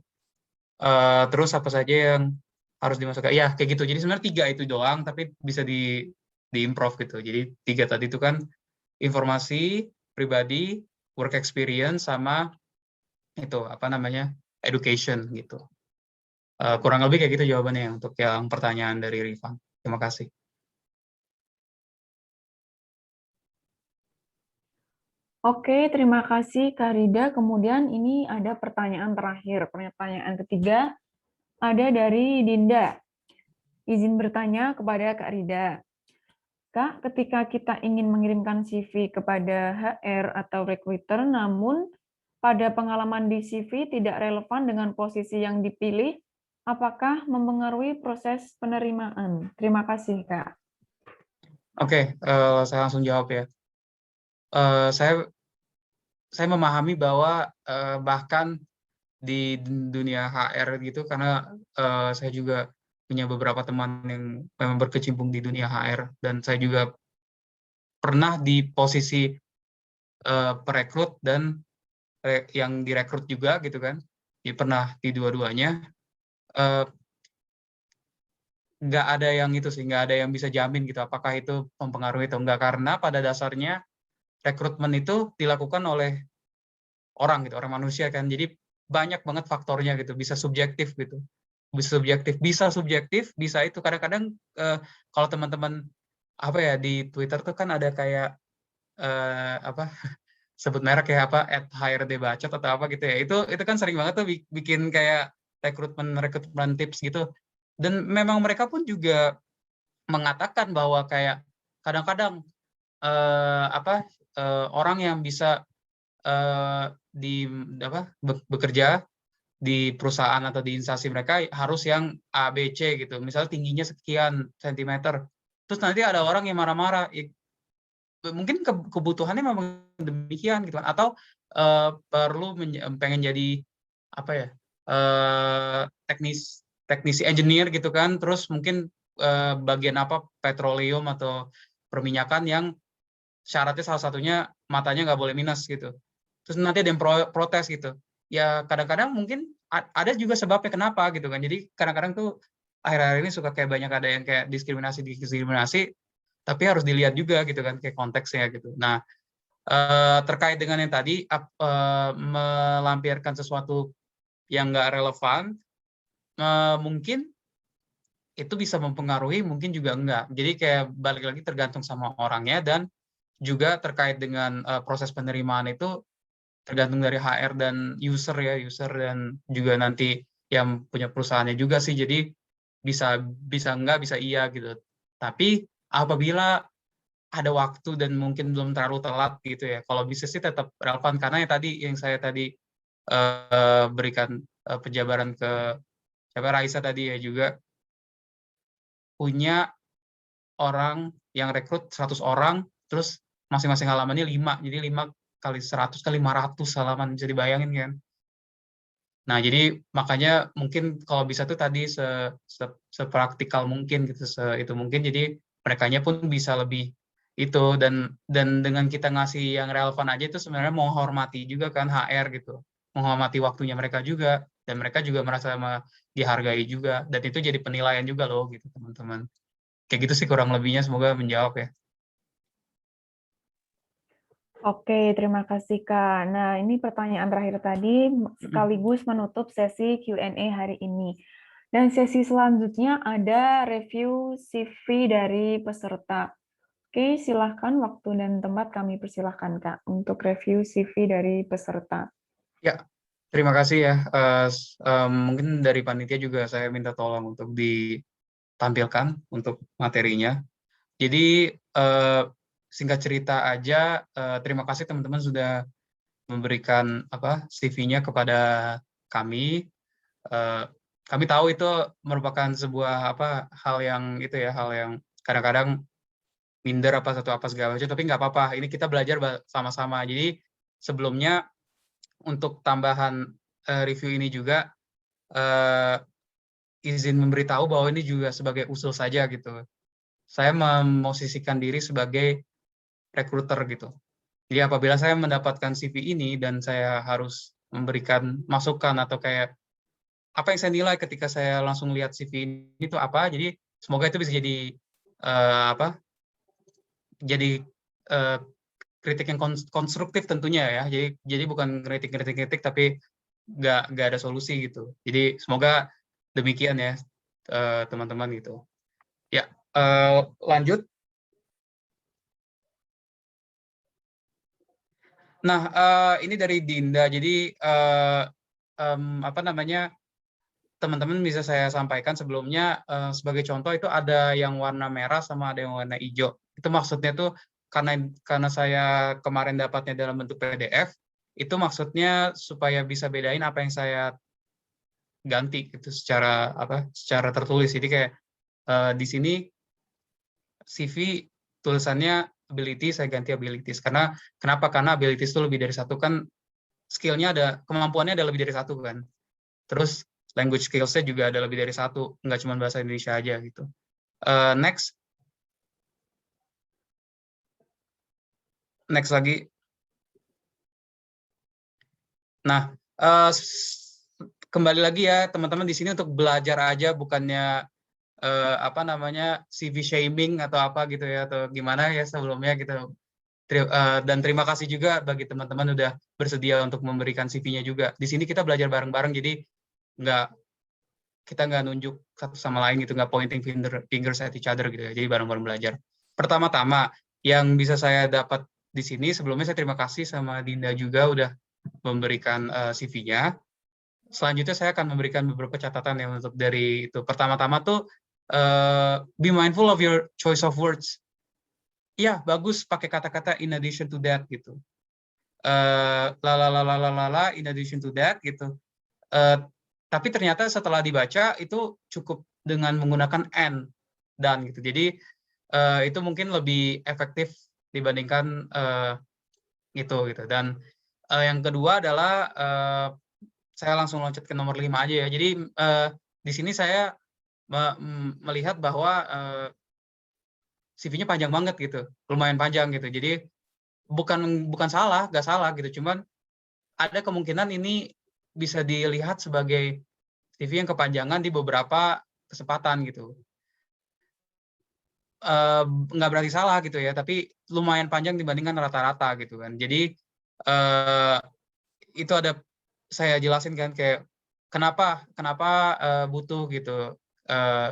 terus apa saja yang harus dimasukkan? Ya kayak gitu. Jadi sebenarnya 3 itu doang, tapi bisa diimprove gitu. Jadi 3 tadi itu kan informasi pribadi, work experience, sama itu education gitu. Kurang lebih kayak gitu jawabannya untuk yang pertanyaan dari Rifan. Terima kasih. Oke, terima kasih Kak Rida. Kemudian ini ada pertanyaan terakhir. Pertanyaan ketiga ada dari Dinda. Izin bertanya kepada Kak Rida. Kak, ketika kita ingin mengirimkan CV kepada HR atau recruiter, namun pada pengalaman di CV tidak relevan dengan posisi yang dipilih, apakah mempengaruhi proses penerimaan? Terima kasih, Kak. Oke, saya langsung jawab ya. Saya memahami bahwa bahkan di dunia HR gitu, karena saya juga punya beberapa teman yang memang berkecimpung di dunia HR, dan saya juga pernah di posisi perekrut dan yang direkrut juga gitu kan. Jadi pernah di dua-duanya. nggak ada yang itu sih, nggak ada yang bisa jamin gitu apakah itu mempengaruhi atau enggak, karena pada dasarnya rekrutmen itu dilakukan oleh orang gitu, orang manusia kan. Jadi banyak banget faktornya gitu, bisa subjektif gitu. Bisa subjektif, bisa itu kadang-kadang kalau teman-teman apa ya di Twitter tuh kan ada kayak apa sebut merek ya apa @HRD_bacot atau apa gitu ya. Itu kan sering banget tuh bikin kayak rekrutmen tips gitu. Dan memang mereka pun juga mengatakan bahwa kayak kadang-kadang apa orang yang bisa di apa bekerja di perusahaan atau di instansi mereka harus yang A, B, C gitu. Misalnya tingginya sekian sentimeter. Terus nanti ada orang yang marah-marah. Mungkin kebutuhannya memang demikian gitu kan. Atau perlu pengen jadi apa ya? Teknisi engineer gitu kan. Terus mungkin bagian apa petroleum atau perminyakan yang syaratnya salah satunya matanya nggak boleh minus gitu. Terus nanti ada yang protes gitu. Ya kadang-kadang mungkin ada juga sebabnya kenapa gitu kan. Jadi kadang-kadang tuh akhir-akhir ini suka kayak banyak ada yang kayak diskriminasi, tapi harus dilihat juga gitu kan kayak konteksnya gitu. Nah terkait dengan yang tadi melampirkan sesuatu yang nggak relevan, mungkin itu bisa mempengaruhi, mungkin juga enggak. Jadi kayak balik lagi tergantung sama orangnya dan juga terkait dengan proses penerimaan itu tergantung dari HR dan user ya, user dan juga nanti yang punya perusahaannya juga sih. Jadi bisa enggak, bisa iya gitu. Tapi apabila ada waktu dan mungkin belum terlalu telat gitu ya, kalau bisa sih tetap relevan karena yang saya tadi berikan penjabaran ke siapa Raisa tadi ya juga punya orang yang rekrut 100 orang, terus masing-masing halamannya 5, jadi 5 kali 100 kali 500 halaman, bisa dibayangin kan? Nah, jadi makanya mungkin kalau bisa tuh tadi sepraktikal mungkin gitu, itu mungkin jadi merekanya pun bisa lebih itu dan dengan kita ngasih yang relevan aja itu sebenarnya menghormati juga kan HR gitu, menghormati waktunya mereka juga dan mereka juga merasa dihargai juga dan itu jadi penilaian juga loh gitu teman-teman. Kayak gitu sih kurang lebihnya, semoga menjawab ya. Oke, terima kasih Kak. Nah, ini pertanyaan terakhir tadi sekaligus menutup sesi Q&A hari ini. Dan sesi selanjutnya ada review CV dari peserta. Oke, silahkan waktu dan tempat kami persilahkan Kak untuk review CV dari peserta. Ya, terima kasih ya. Mungkin dari panitia juga saya minta tolong untuk ditampilkan untuk materinya. Jadi singkat cerita aja, terima kasih teman-teman sudah memberikan CV-nya kepada kami. Kami tahu itu merupakan sebuah hal yang kadang-kadang minder apa segala macam, tapi nggak apa-apa. Ini kita belajar sama-sama. Jadi sebelumnya untuk tambahan review ini juga izin memberitahu bahwa ini juga sebagai usul saja gitu. Saya memosisikan diri sebagai recruiter gitu. Jadi apabila saya mendapatkan CV ini dan saya harus memberikan masukan atau kayak apa yang saya nilai ketika saya langsung lihat CV ini itu apa, jadi semoga itu bisa jadi jadi kritik yang konstruktif tentunya ya. Jadi bukan kritik tapi nggak ada solusi gitu. Jadi semoga demikian ya teman-teman gitu. Ya, lanjut. Nah, ini dari Dinda. Jadi teman-teman bisa saya sampaikan sebelumnya sebagai contoh itu ada yang warna merah sama ada yang warna hijau. Itu maksudnya tuh karena saya kemarin dapatnya dalam bentuk PDF, itu maksudnya supaya bisa bedain apa yang saya ganti gitu secara tertulis. Jadi kayak di sini CV tulisannya ability, saya ganti abilities. Kenapa? Karena abilities itu lebih dari satu kan, kemampuannya ada lebih dari satu kan. Terus language skills-nya juga ada lebih dari satu, nggak cuma bahasa Indonesia aja gitu. Next lagi. Nah, kembali lagi ya teman-teman di sini untuk belajar aja, bukannya apa namanya, CV shaming atau apa gitu ya, atau gimana ya sebelumnya gitu. Dan terima kasih juga bagi teman-teman udah bersedia untuk memberikan CV-nya juga. Di sini kita belajar bareng-bareng, jadi kita nggak nunjuk satu sama lain gitu, nggak pointing fingers at each other gitu ya, jadi bareng-bareng belajar. Pertama-tama, yang bisa saya dapat di sini, sebelumnya saya terima kasih sama Dinda juga udah memberikan CV-nya. Selanjutnya saya akan memberikan beberapa catatan yang untuk dari itu. Pertama-tama tuh, be mindful of your choice of words. Iya, bagus pakai kata-kata in addition to that gitu. In addition to that gitu. Tapi ternyata setelah dibaca itu cukup dengan menggunakan and dan gitu. Jadi itu mungkin lebih efektif dibandingkan itu gitu. Dan yang kedua adalah saya langsung loncat ke nomor 5 aja ya. Jadi di sini saya melihat bahwa CV-nya panjang banget gitu, lumayan panjang gitu. Jadi bukan salah, nggak salah gitu. Cuman ada kemungkinan ini bisa dilihat sebagai CV yang kepanjangan di beberapa kesempatan gitu. Nggak berarti salah gitu ya, tapi lumayan panjang dibandingkan rata-rata gitu kan. Jadi itu ada saya jelasin kan kayak kenapa butuh gitu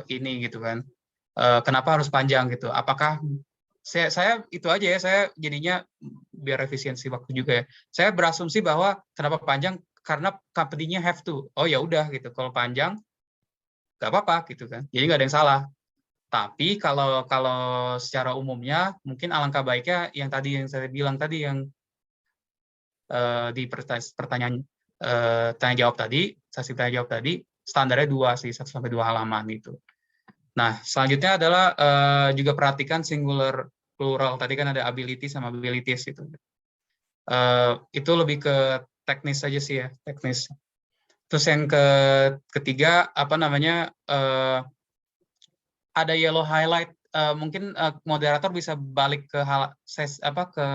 ini gitu kan. Kenapa harus panjang gitu? Apakah saya itu aja ya, saya jadinya biar efisiensi waktu juga ya. Saya berasumsi bahwa kenapa panjang karena company-nya have to. Oh ya udah gitu. Kalau panjang nggak apa-apa gitu kan. Jadi nggak ada yang salah. Tapi kalau secara umumnya mungkin alangkah baiknya yang tadi yang saya bilang tadi yang di pertanyaan tanya jawab tadi, sesi tanya jawab tadi standarnya 2 sih, 1 sampai 2 halaman gitu. Nah, selanjutnya adalah juga perhatikan singular plural. Tadi kan ada ability sama abilities itu. Itu lebih ke teknis saja sih ya, teknis. Terus yang ketiga apa namanya ada yellow highlight. Mungkin moderator bisa balik ke ke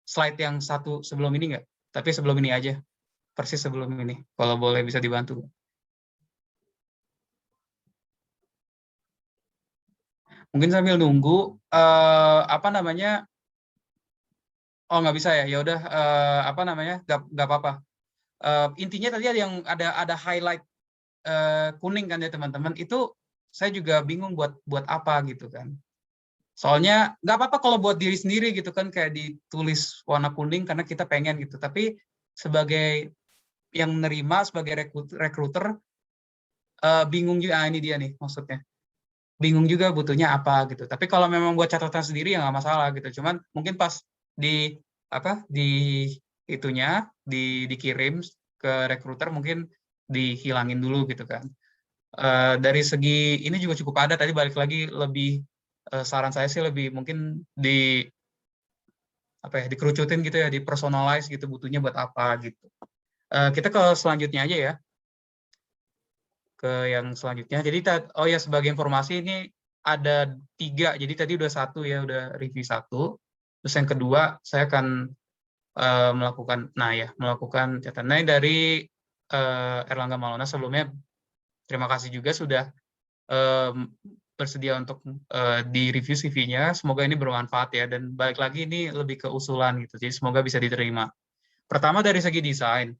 slide yang satu sebelum ini nggak? Tapi sebelum ini aja, persis sebelum ini. Kalau boleh bisa dibantu. Mungkin sambil nunggu apa namanya, oh nggak bisa ya, ya udah apa namanya, nggak apa-apa. Intinya tadi ada highlight kuning kan ya teman-teman, itu saya juga bingung buat apa gitu kan. Soalnya nggak apa-apa kalau buat diri sendiri gitu kan, kayak ditulis warna kuning karena kita pengen gitu. Tapi sebagai yang menerima, sebagai recruiter, bingung juga, ini dia nih maksudnya. Bingung juga butuhnya apa gitu. Tapi kalau memang buat catatan sendiri ya nggak masalah gitu. Cuman mungkin pas dikirim ke recruiter mungkin dihilangin dulu gitu kan. Dari segi ini juga cukup ada, tadi balik lagi lebih saran saya sih lebih mungkin dikerucutin gitu ya, di personalize gitu butuhnya buat apa gitu. Kita ke selanjutnya aja ya. Ke yang selanjutnya. Jadi oh ya, sebagai informasi ini ada 3. Jadi tadi udah 1 ya, udah review 1. Terus yang kedua saya akan melakukan catatan dari Erlangga Maulana. Sebelumnya terima kasih juga sudah bersedia untuk di review CV-nya. Semoga ini bermanfaat ya, dan balik lagi ini lebih ke usulan gitu. Jadi semoga bisa diterima. Pertama dari segi desain.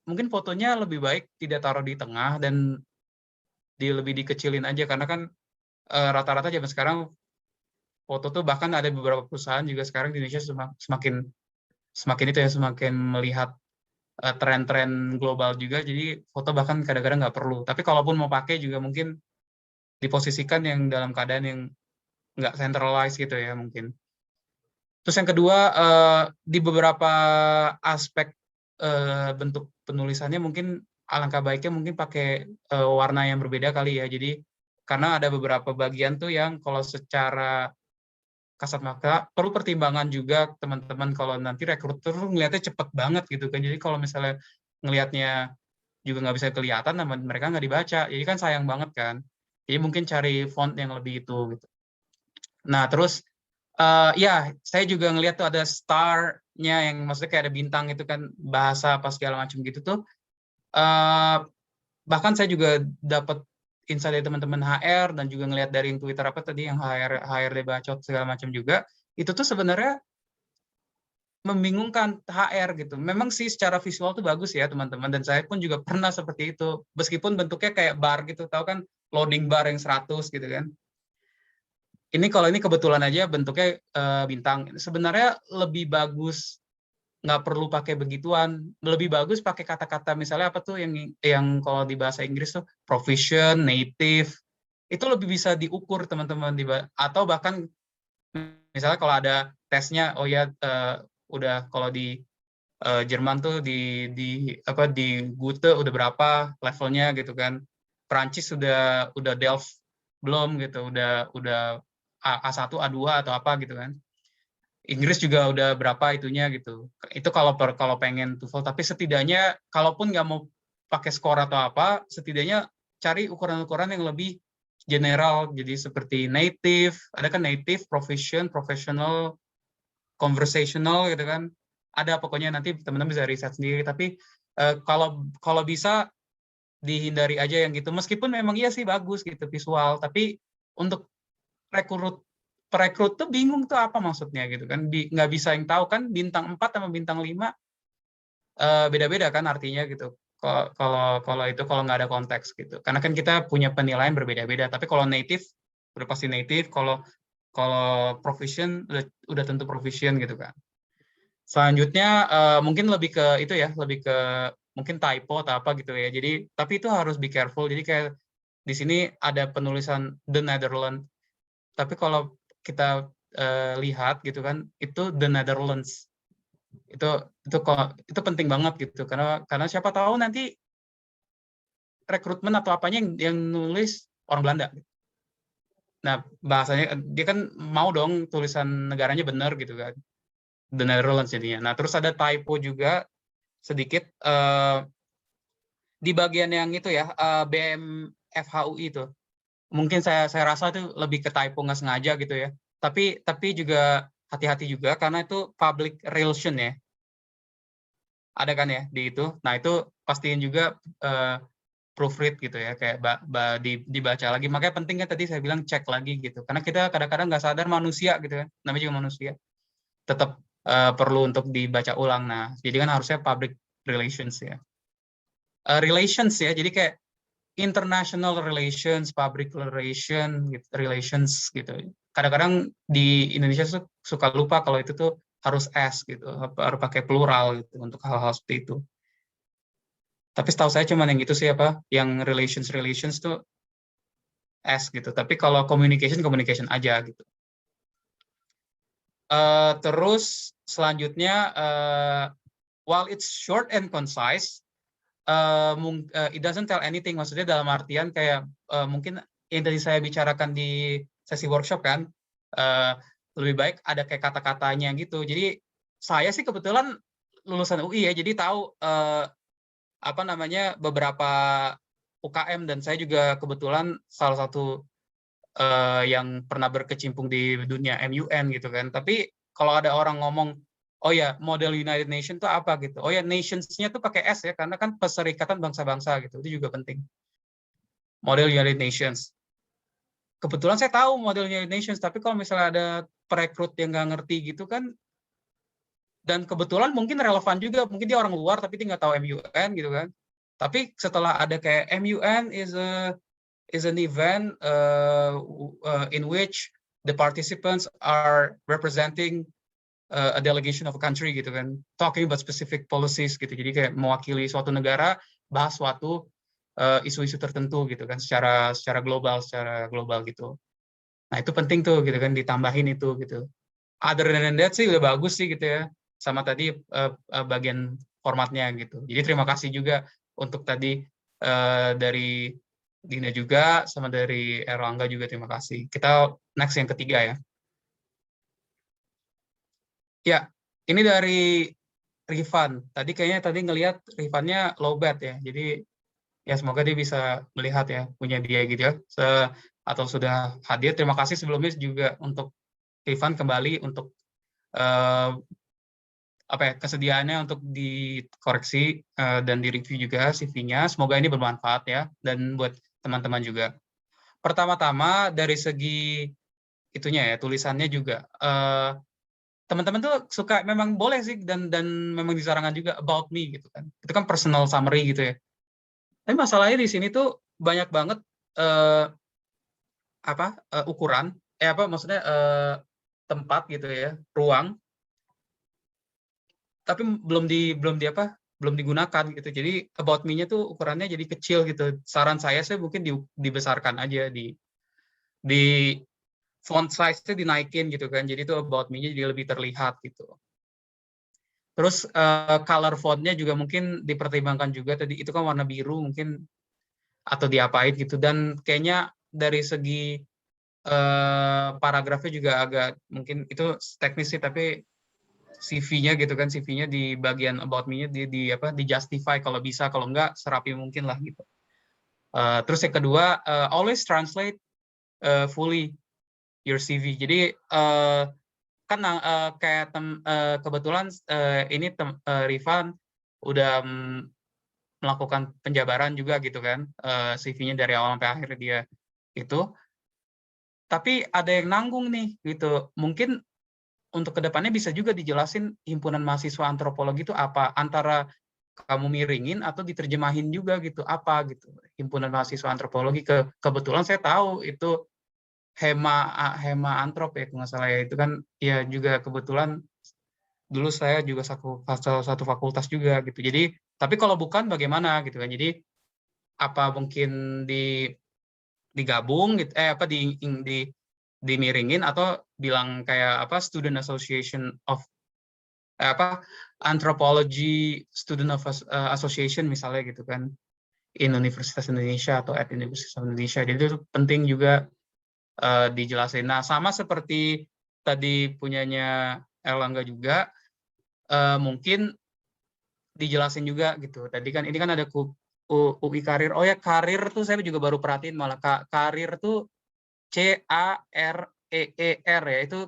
Mungkin fotonya lebih baik tidak taruh di tengah dan lebih dikecilin aja, karena kan rata-rata zaman sekarang foto tuh, bahkan ada beberapa perusahaan juga sekarang di Indonesia semakin melihat tren-tren global juga, jadi foto bahkan kadang-kadang nggak perlu. Tapi kalaupun mau pakai juga mungkin diposisikan yang dalam keadaan yang nggak centralized gitu ya mungkin. Terus yang kedua, di beberapa aspek bentuk penulisannya mungkin alangkah baiknya mungkin pakai warna yang berbeda kali ya. Jadi karena ada beberapa bagian tuh yang kalau secara kasat mata perlu pertimbangan juga teman-teman, kalau nanti rekruter ngelihatnya cepet banget gitu kan. Jadi kalau misalnya ngelihatnya juga nggak bisa kelihatan, nama mereka nggak dibaca. Jadi kan sayang banget kan. Jadi mungkin cari font yang lebih itu gitu. Nah terus ya saya juga ngelihat tuh ada star-nya yang maksudnya kayak ada bintang itu kan, bahasa apa segala macam gitu tuh. Bahkan saya juga dapat insight dari teman-teman HR dan juga ngelihat dari Twitter apa tadi yang HRD bacot segala macam juga, itu tuh sebenarnya membingungkan HR gitu. Memang sih secara visual tuh bagus ya teman-teman, dan saya pun juga pernah seperti itu. Meskipun bentuknya kayak bar gitu, tahu kan loading bar yang 100 gitu kan. Ini kalau ini kebetulan aja bentuknya bintang. Sebenarnya lebih bagus nggak perlu pakai begituan, lebih bagus pakai kata-kata misalnya apa tuh yang kalau di bahasa Inggris tuh proficient, native, itu lebih bisa diukur teman-teman, atau bahkan misalnya kalau ada tesnya, oh ya udah kalau di Jerman tuh di Goethe udah berapa levelnya gitu kan, Prancis udah Delft belum gitu, udah A1, A2 atau apa gitu kan. Inggris juga udah berapa itunya gitu. Itu kalau pengen TOEFL, tapi setidaknya kalaupun nggak mau pakai skor atau apa, setidaknya cari ukuran-ukuran yang lebih general. Jadi seperti native, ada kan native, proficient, professional, conversational gitu kan. Ada pokoknya, nanti teman-teman bisa riset sendiri. Tapi kalau bisa dihindari aja yang gitu. Meskipun memang iya sih bagus gitu visual, tapi untuk perekrut tuh bingung tuh apa maksudnya gitu kan, nggak bisa yang tahu kan bintang 4 sama bintang 5 beda-beda kan artinya gitu. Kalau itu kalau nggak ada konteks gitu, karena kan kita punya penilaian berbeda-beda. Tapi kalau native udah pasti native, kalau proficient udah tentu proficient gitu kan. Selanjutnya mungkin lebih ke itu ya, lebih ke mungkin typo atau apa gitu ya. Jadi tapi itu harus be careful. Jadi kayak di sini ada penulisan The Netherlands, tapi kalau kita lihat gitu kan, itu The Netherlands. Itu penting banget gitu, karena siapa tahu nanti rekrutmen atau apanya yang nulis orang Belanda. Nah, bahasanya dia kan mau dong tulisan negaranya benar gitu kan. The Netherlands jadinya. Nah, terus ada typo juga sedikit di bagian yang itu ya, BMFHUI itu. Mungkin saya rasa itu lebih ke typo nggak sengaja gitu ya. Tapi juga hati-hati juga karena itu public relation ya. Ada kan ya di itu. Nah, itu pastiin juga proofread gitu ya, kayak dibaca lagi. Makanya penting kan tadi saya bilang cek lagi gitu. Karena kita kadang-kadang nggak sadar manusia gitu kan. Namanya juga manusia. Tetap perlu untuk dibaca ulang. Nah, jadi kan harusnya public relations ya. Relations ya. Jadi kayak international relations, public relations gitu. Kadang-kadang di Indonesia suka lupa kalau itu tuh harus S gitu, harus pakai plural gitu untuk hal-hal seperti itu. Tapi setahu saya cuma yang itu sih apa, yang relations tuh S gitu. Tapi kalau communication aja gitu. Terus selanjutnya, while it's short and concise, it doesn't tell anything. Maksudnya dalam artian kayak mungkin yang tadi saya bicarakan di sesi workshop kan, lebih baik ada kayak kata-katanya gitu. Jadi saya sih kebetulan lulusan UI ya, jadi tahu beberapa UKM, dan saya juga kebetulan salah satu yang pernah berkecimpung di dunia MUN gitu kan. Tapi kalau ada orang ngomong, oh ya, model United Nations itu apa gitu. Oh ya, nations-nya tuh pakai S ya, karena kan Perserikatan Bangsa-Bangsa gitu. Itu juga penting. Model United Nations. Kebetulan saya tahu model United Nations, tapi kalau misalnya ada perekrut yang nggak ngerti gitu kan, dan kebetulan mungkin relevan juga, mungkin dia orang luar tapi dia nggak tahu MUN gitu kan. Tapi setelah ada kayak MUN is an event in which the participants are representing a delegation of a country gitu kan, talking about specific policies gitu. Jadi kayak mewakili suatu negara bahas suatu isu-isu tertentu gitu kan, secara global gitu. Nah, itu penting tuh gitu kan, ditambahin itu gitu. Other than that sih udah bagus sih gitu ya. Sama tadi bagian formatnya gitu. Jadi terima kasih juga untuk tadi dari Dina juga, sama dari Erlangga juga terima kasih. Kita next yang ketiga ya. Ya, ini dari Rifan. Tadi ngelihat Rifannya low bat ya. Jadi ya semoga dia bisa melihat ya, punya dia gitu ya. Atau sudah hadir. Terima kasih sebelumnya juga untuk Rifan kembali untuk kesediaannya untuk dikoreksi dan direview juga CV-nya. Semoga ini bermanfaat ya. Dan buat teman-teman juga. Pertama-tama dari segi itunya ya, tulisannya juga. Teman-teman tuh suka, memang boleh sih, dan memang disarankan juga about me gitu kan. Itu kan personal summary gitu ya. Tapi masalahnya di sini tuh banyak banget ukuran, maksudnya tempat gitu ya, ruang, tapi belum digunakan gitu. Jadi about me-nya tuh ukurannya jadi kecil gitu. Saran saya mungkin dibesarkan aja, di font size-nya dinaikin gitu kan. Jadi itu about me-nya jadi lebih terlihat gitu. Terus color font-nya juga mungkin dipertimbangkan juga. Tadi itu kan warna biru mungkin, atau diapain gitu. Dan kayaknya dari segi paragrafnya juga agak, mungkin itu teknis sih, tapi CV-nya gitu kan, CV-nya di bagian about me-nya di justify kalau bisa, kalau enggak serapi mungkin lah gitu. Terus yang kedua, always translate fully your CV. Jadi kan kayak kebetulan ini Rifan udah melakukan penjabaran juga gitu kan, CV-nya dari awal sampai akhir dia itu. Tapi ada yang nanggung nih gitu. Mungkin untuk kedepannya bisa juga dijelasin himpunan mahasiswa antropologi itu apa, antara kamu miringin atau diterjemahin juga gitu, apa gitu himpunan mahasiswa antropologi. Kebetulan saya tahu itu Hema Antrop ya kalau nggak salah ya, itu kan ya juga kebetulan dulu saya juga satu fakultas juga gitu. Jadi tapi kalau bukan bagaimana gitu kan. Jadi apa mungkin digabung gitu, dimiringin, atau bilang kayak Student Association of Anthropology Student of Association misalnya gitu kan, in Universitas Indonesia atau at Universitas Indonesia. Jadi itu penting juga dijelasin. Nah, sama seperti tadi punyanya Erlangga juga, mungkin dijelasin juga gitu. Tadi kan ini kan ada UI Karir. Oh ya, karir tuh saya juga baru perhatiin, malah karir tuh CAREER ya, itu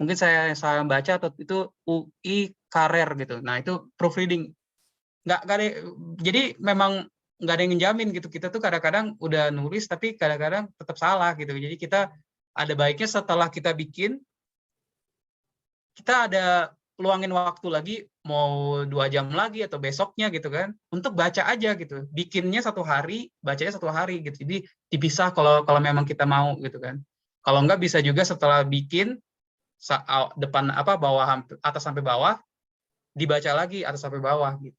mungkin saya baca, atau itu UI Karir gitu. Nah, itu proofreading. Nggak ada, jadi memang nggak ada yang ngejamin gitu. Kita tuh kadang-kadang udah nulis tapi kadang-kadang tetap salah gitu. Jadi kita ada baiknya setelah kita bikin, kita ada luangin waktu lagi, mau 2 jam lagi atau besoknya gitu kan, untuk baca aja gitu. Bikinnya 1 hari, bacanya 1 hari gitu. Jadi dipisah kalau memang kita mau gitu kan. Kalau nggak bisa juga setelah bikin depan bawah, atas sampai bawah, dibaca lagi atas sampai bawah gitu.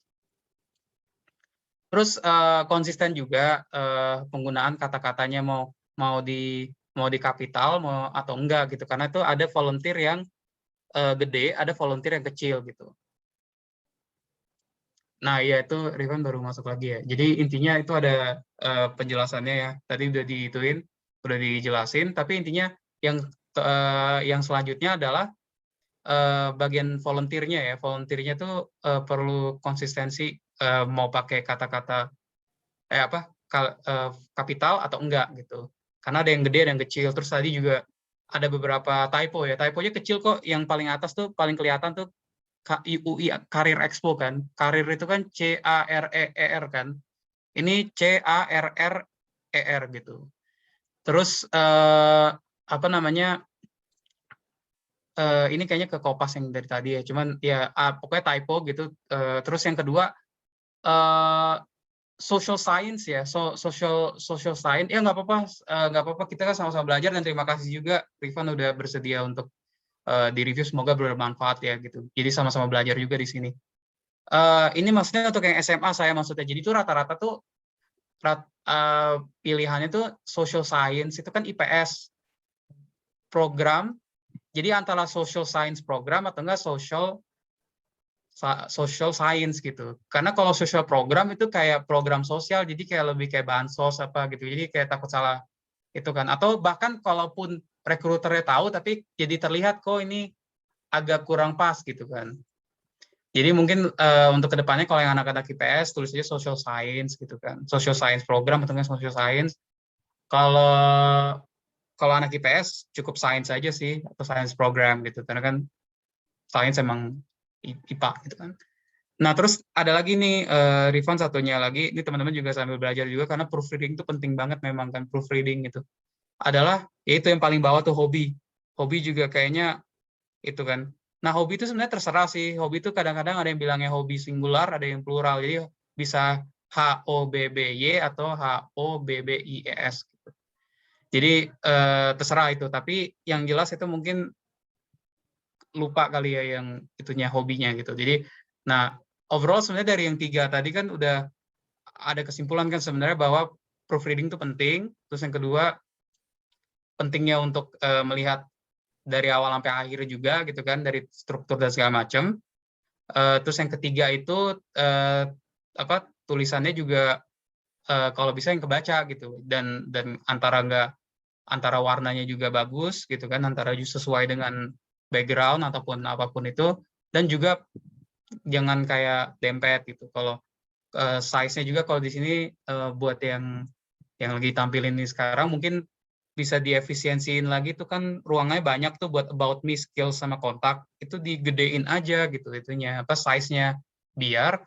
Terus konsisten juga penggunaan kata-katanya, mau di kapital mau atau enggak gitu, karena itu ada volunteer yang gede, ada volunteer yang kecil gitu. Nah, ya itu Rifan baru masuk lagi ya. Jadi intinya itu ada penjelasannya ya. Tadi udah dijelasin, tapi intinya yang selanjutnya adalah bagian volunteer-nya ya. Volunteer-nya tuh perlu konsistensi, mau pakai kata-kata kapital atau enggak gitu. Karena ada yang gede, ada yang kecil. Terus tadi juga ada beberapa typo ya. Typonya kecil kok. Yang paling atas tuh paling kelihatan tuh UI Karir Expo kan. Karir itu kan CAREER kan. Ini CARRER gitu. Terus ini kayaknya ke kopas yang dari tadi ya. Cuman ya pokoknya typo gitu. Terus yang kedua social science ya, social science ya, nggak apa-apa, kita kan sama-sama belajar, dan terima kasih juga Rifan udah bersedia untuk di review, semoga bermanfaat ya gitu. Jadi sama-sama belajar juga di sini. Ini maksudnya untuk yang SMA saya maksudnya. Jadi itu rata-rata tuh pilihannya tuh social science itu kan IPS program. Jadi antara social science program atau enggak social science gitu. Karena kalau social program itu kayak program sosial, jadi kayak lebih kayak bansos apa gitu. Jadi kayak takut salah itu kan. Atau bahkan kalaupun rekruternya tahu, tapi jadi terlihat kok ini agak kurang pas gitu kan. Jadi mungkin untuk kedepannya kalau yang anak-anak IPS tulis aja social science gitu kan. Social science program atau enggak social science. Kalau anak IPS cukup science aja sih, atau science program gitu. Karena kan science emang IPA gitu kan. Nah, terus ada lagi nih, Rifan satunya lagi, ini teman-teman juga sambil belajar juga, karena proofreading itu penting banget memang kan, proofreading itu. Adalah, yaitu yang paling bawah tuh hobi. Hobi juga kayaknya itu kan. Nah, hobi itu sebenarnya terserah sih. Hobi itu kadang-kadang ada yang bilangnya hobi singular, ada yang plural. Jadi bisa HOBBY atau HOBBIES. Jadi terserah itu. Tapi yang jelas itu mungkin lupa kali ya yang itunya hobinya gitu. Jadi, nah overall sebenarnya dari yang 3 tadi kan udah ada kesimpulan kan sebenarnya bahwa proofreading itu penting. Terus yang kedua pentingnya untuk melihat dari awal sampai akhir juga gitu kan, dari struktur dan segala macam. Terus yang ketiga itu tulisannya juga kalau bisa yang kebaca gitu, dan antara warnanya juga bagus gitu kan, antara sesuai dengan background ataupun apapun itu, dan juga jangan kayak dempet gitu. Kalau size-nya juga kalau di sini buat yang lagi tampilin ini sekarang mungkin bisa diefisiensiin lagi tuh kan, ruangnya banyak tuh buat about me, skills sama kontak, itu digedein aja gitu itunya size-nya, biar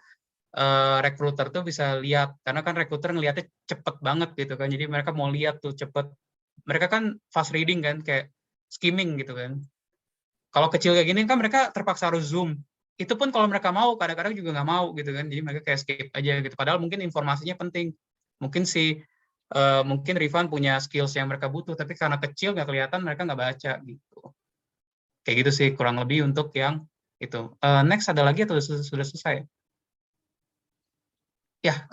recruiter tuh bisa lihat, karena kan recruiter ngelihatnya cepet banget gitu kan, jadi mereka mau lihat tuh cepet, mereka kan fast reading kan, kayak skimming gitu kan. Kalau kecil kayak gini kan mereka terpaksa harus zoom, itu pun kalau mereka mau, kadang-kadang juga nggak mau gitu kan, jadi mereka kayak skip aja gitu, padahal mungkin informasinya penting. Mungkin Rifan punya skills yang mereka butuh, tapi karena kecil nggak kelihatan, mereka nggak baca gitu. Kayak gitu sih kurang lebih untuk yang itu. Next ada lagi atau sudah selesai? Ya,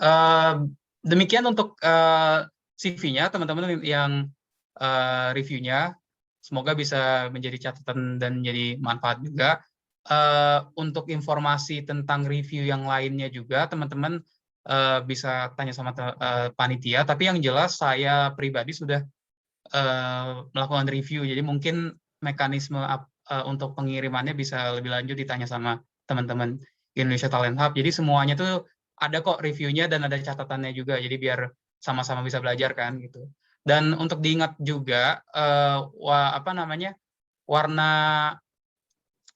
demikian untuk CV-nya teman-teman yang reviewnya. Semoga bisa menjadi catatan dan menjadi manfaat juga. Untuk informasi tentang review yang lainnya juga, teman-teman bisa tanya sama panitia. Tapi yang jelas saya pribadi sudah melakukan review. Jadi mungkin mekanisme untuk pengirimannya bisa lebih lanjut ditanya sama teman-teman Indonesia Talent Hub. Jadi semuanya tuh ada kok reviewnya dan ada catatannya juga. Jadi biar sama-sama bisa belajar kan gitu. Dan untuk diingat juga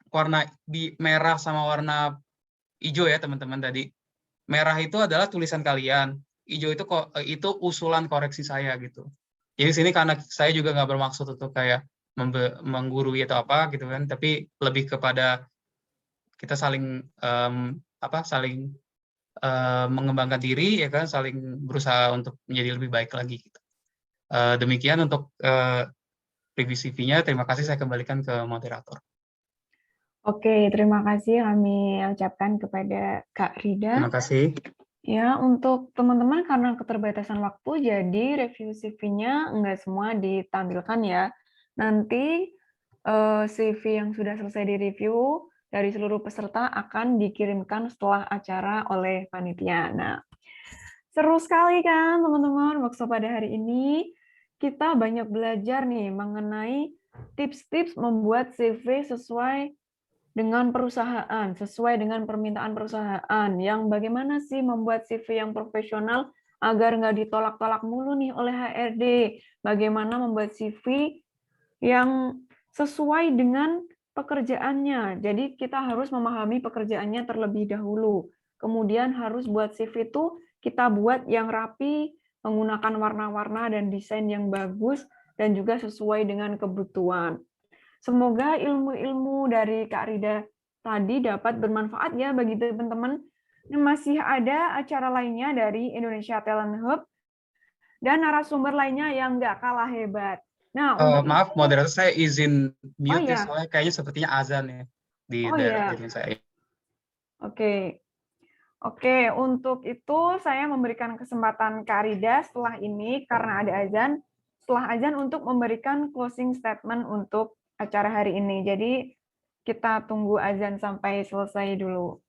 warna di merah sama warna hijau ya teman-teman tadi. Merah itu adalah tulisan kalian, hijau itu usulan koreksi saya gitu. Jadi sini karena saya juga nggak bermaksud untuk kayak menggurui atau apa gitu kan, tapi lebih kepada kita saling saling mengembangkan diri ya kan, saling berusaha untuk menjadi lebih baik lagi gitu. Demikian untuk review CV-nya. Terima kasih, saya kembalikan ke moderator. Oke, terima kasih kami ucapkan kepada Kak Rida. Terima kasih. Ya, untuk teman-teman karena keterbatasan waktu, jadi review CV-nya nggak semua ditampilkan ya. Nanti CV yang sudah selesai direview dari seluruh peserta akan dikirimkan setelah acara oleh panitia. Nah, seru sekali kan teman-teman workshop pada hari ini. Kita banyak belajar nih mengenai tips-tips membuat CV sesuai dengan perusahaan, sesuai dengan permintaan perusahaan, yang bagaimana sih membuat CV yang profesional agar nggak ditolak-tolak mulu nih oleh HRD, bagaimana membuat CV yang sesuai dengan pekerjaannya. Jadi kita harus memahami pekerjaannya terlebih dahulu. Kemudian harus buat CV itu kita buat yang rapi, menggunakan warna-warna dan desain yang bagus, dan juga sesuai dengan kebutuhan. Semoga ilmu-ilmu dari Kak Rida tadi dapat bermanfaat ya bagi teman-teman. Masih ada acara lainnya dari Indonesia Talent Hub dan narasumber lainnya yang nggak kalah hebat. Nah, untuk Maaf, moderator, saya izin oh mute ya, ya, soalnya kayaknya sepertinya azan ya di oh daerah ya, jadi saya. oke. Oke, untuk itu saya memberikan kesempatan Kak Rida setelah ini karena ada azan, setelah azan untuk memberikan closing statement untuk acara hari ini. Jadi kita tunggu azan sampai selesai dulu.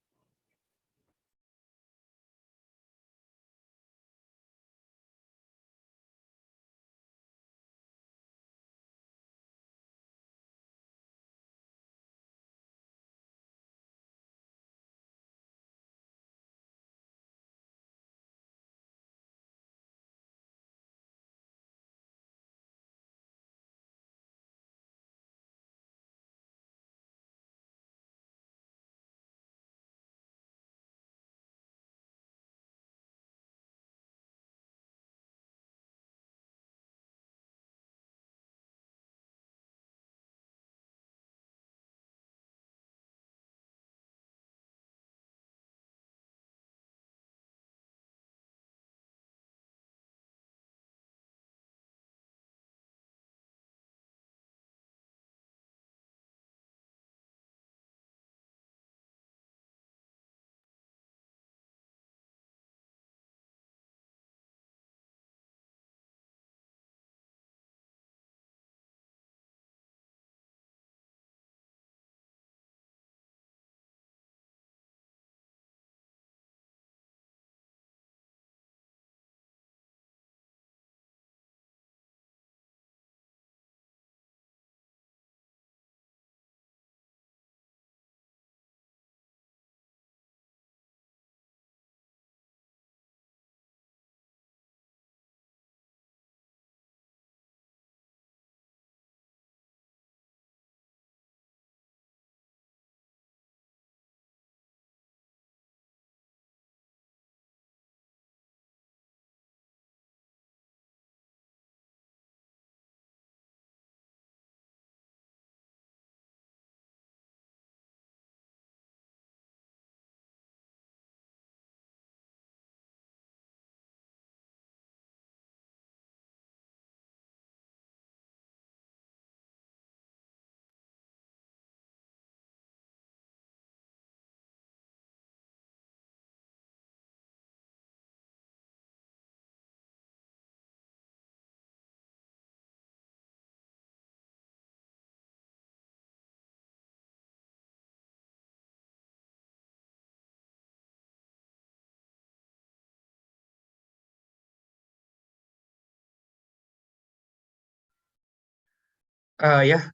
Ya,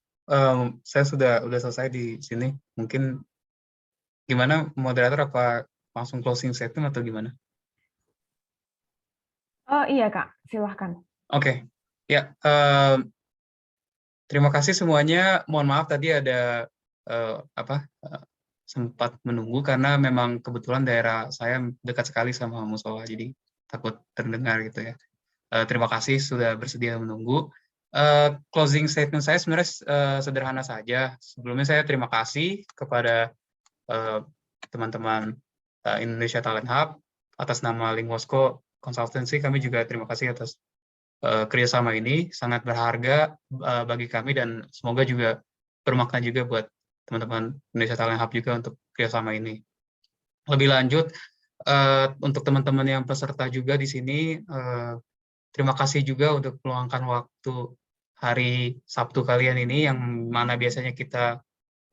saya udah selesai di sini. Mungkin gimana moderator, apa langsung closing statement atau gimana? Oh iya Kak, silahkan. Oke, ya, terima kasih semuanya. Mohon maaf tadi ada sempat menunggu karena memang kebetulan daerah saya dekat sekali sama musola, jadi takut terdengar gitu ya. Terima kasih sudah bersedia menunggu. Closing statement saya sebenarnya sederhana saja. Sebelumnya saya terima kasih kepada teman-teman Indonesia Talent Hub atas nama Linguosco Consultancy. Kami juga terima kasih atas kerjasama ini, sangat berharga bagi kami dan semoga juga bermakna juga buat teman-teman Indonesia Talent Hub juga untuk kerjasama ini. Lebih lanjut, untuk teman-teman yang peserta juga di sini, terima kasih juga untuk meluangkan waktu hari Sabtu kalian ini, yang mana biasanya kita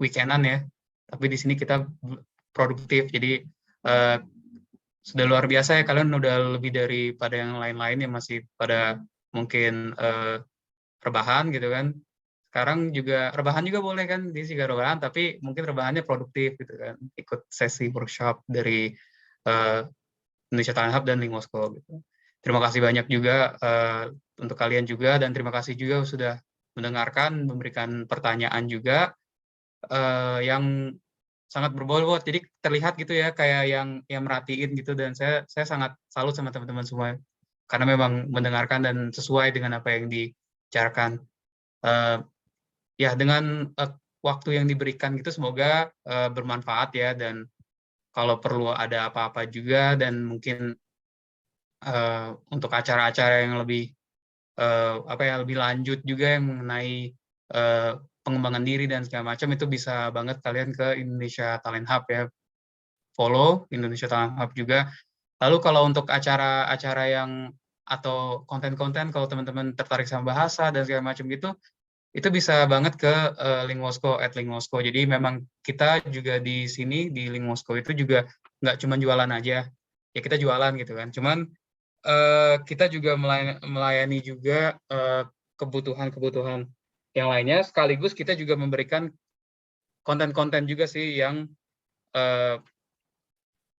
weekendan ya, tapi di sini kita produktif. Jadi sudah luar biasa ya, kalian udah lebih daripada yang lain-lain yang masih pada mungkin rebahan gitu kan. Sekarang juga rebahan juga boleh kan, di sini rebahan, tapi mungkin rebahannya produktif gitu kan, ikut sesi workshop dari Indonesia Talent Hub dan Linguosco gitu. Terima kasih banyak juga untuk kalian juga, dan terima kasih juga sudah mendengarkan, memberikan pertanyaan juga yang sangat berbobot. Jadi terlihat gitu ya, kayak yang merhatiin gitu, dan saya sangat salut sama teman-teman semua karena memang mendengarkan dan sesuai dengan apa yang dibicarakan. Ya, dengan waktu yang diberikan gitu, semoga bermanfaat ya, dan kalau perlu ada apa-apa juga, dan mungkin untuk acara-acara yang lebih lebih lanjut juga yang mengenai pengembangan diri dan segala macam, itu bisa banget kalian ke Indonesia Talent Hub ya, follow Indonesia Talent Hub juga. Lalu kalau untuk acara-acara yang atau konten-konten, kalau teman-teman tertarik sama bahasa dan segala macam gitu, itu bisa banget ke Linguosco @linguosco. Jadi memang kita juga di sini di Linguosco itu juga nggak cuma jualan aja, ya kita jualan gitu kan. Cuman kita juga melayani juga kebutuhan-kebutuhan yang lainnya, sekaligus kita juga memberikan konten-konten juga sih yang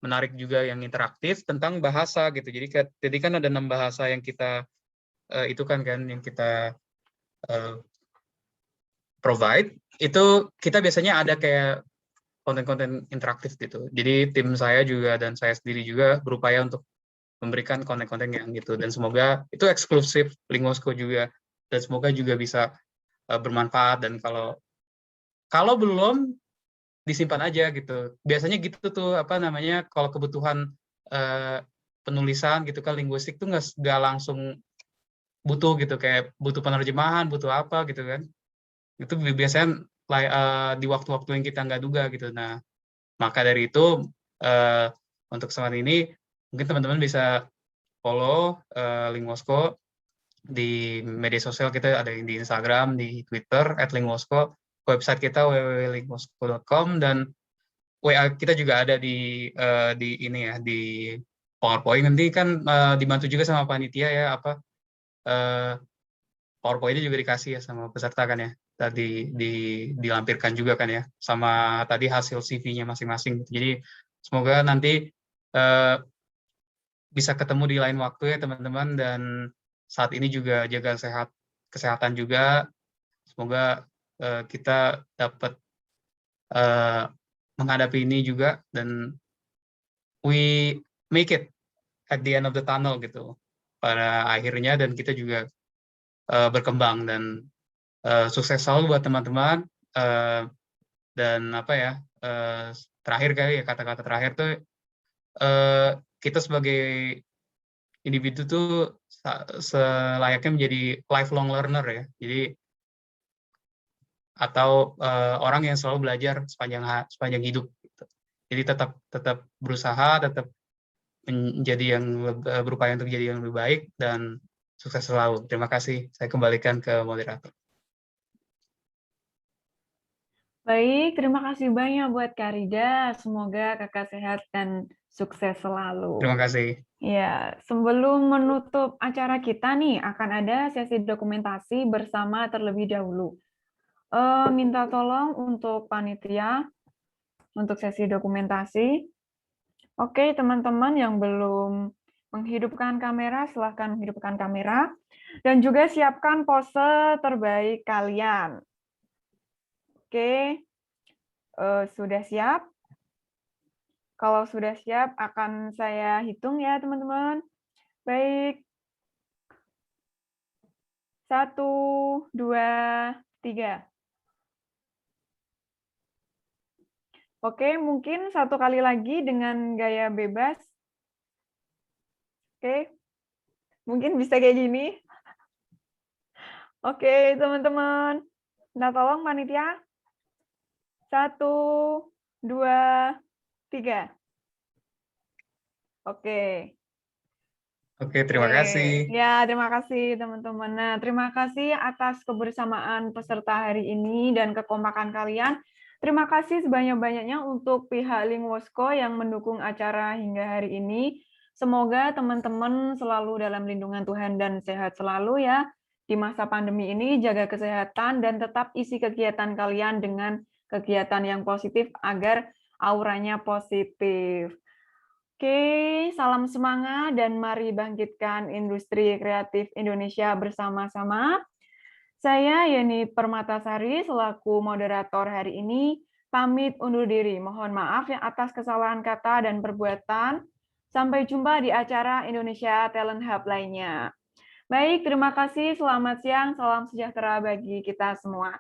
menarik juga, yang interaktif tentang bahasa gitu. Jadi kan ada 6 bahasa yang kita itu kan yang kita provide. Itu kita biasanya ada kayak konten-konten interaktif gitu. Jadi tim saya juga dan saya sendiri juga berupaya untuk memberikan konten-konten yang gitu, dan semoga itu eksklusif Linguosco juga, dan semoga juga bisa bermanfaat. Dan kalau belum, disimpan aja gitu. Biasanya gitu tuh, kalau kebutuhan penulisan gitu kan, linguistik tuh nggak langsung butuh gitu, kayak butuh penerjemahan, butuh apa gitu kan. Itu biasanya di waktu-waktu yang kita nggak duga gitu. Nah, maka dari itu untuk saat ini mungkin teman-teman bisa follow Linguosco di media sosial kita, ada di Instagram, di Twitter @linguosco, website kita www.linguosco.com, dan WA kita juga ada di ini ya, di PowerPoint. Nanti kan dibantu juga sama panitia ya, PowerPoint-nya juga dikasih ya sama peserta kan ya. Tadi dilampirkan juga kan ya, sama tadi hasil CV-nya masing-masing. Jadi semoga nanti bisa ketemu di lain waktu ya teman-teman, dan saat ini juga jaga kesehatan juga. Semoga kita dapat menghadapi ini juga, dan we make it at the end of the tunnel gitu pada akhirnya, dan kita juga berkembang, dan sukses selalu buat teman-teman. Dan terakhir kali ya, kata-kata terakhir tuh, kita sebagai individu tuh selayaknya menjadi lifelong learner ya. Jadi atau orang yang selalu belajar sepanjang hidup gitu. Jadi tetap berusaha, tetap berupaya untuk jadi yang lebih baik, dan sukses selalu. Terima kasih. Saya kembalikan ke moderator. Baik, terima kasih banyak buat Kak Rida. Semoga Kakak sehat dan sukses selalu. Terima kasih. Ya, sebelum menutup acara kita nih, akan ada sesi dokumentasi bersama terlebih dahulu. Minta tolong untuk panitia untuk sesi dokumentasi. Oke, teman-teman yang belum menghidupkan kamera, silahkan menghidupkan kamera. Dan juga siapkan pose terbaik kalian. Oke, sudah siap? Kalau sudah siap, akan saya hitung ya, teman-teman. Baik. 1, 2, 3. Oke, mungkin satu kali lagi dengan gaya bebas. Oke, mungkin bisa kayak gini. Oke, teman-teman. Nah, tolong panitia. 1, 2, 3. Oke. Oke, terima kasih. Ya, terima kasih teman-teman. Nah, terima kasih atas kebersamaan peserta hari ini dan kekompakan kalian. Terima kasih sebanyak-banyaknya untuk pihak Linguosko yang mendukung acara hingga hari ini. Semoga teman-teman selalu dalam lindungan Tuhan dan sehat selalu ya. Di masa pandemi ini, jaga kesehatan dan tetap isi kegiatan kalian dengan kegiatan yang positif agar auranya positif. Oke, salam semangat dan mari bangkitkan industri kreatif Indonesia bersama-sama. Saya Yeni Permatasari selaku moderator hari ini pamit undur diri. Mohon maaf yang atas kesalahan kata dan perbuatan. Sampai jumpa di acara Indonesia Talent Hub lainnya. Baik, terima kasih. Selamat siang. Salam sejahtera bagi kita semua.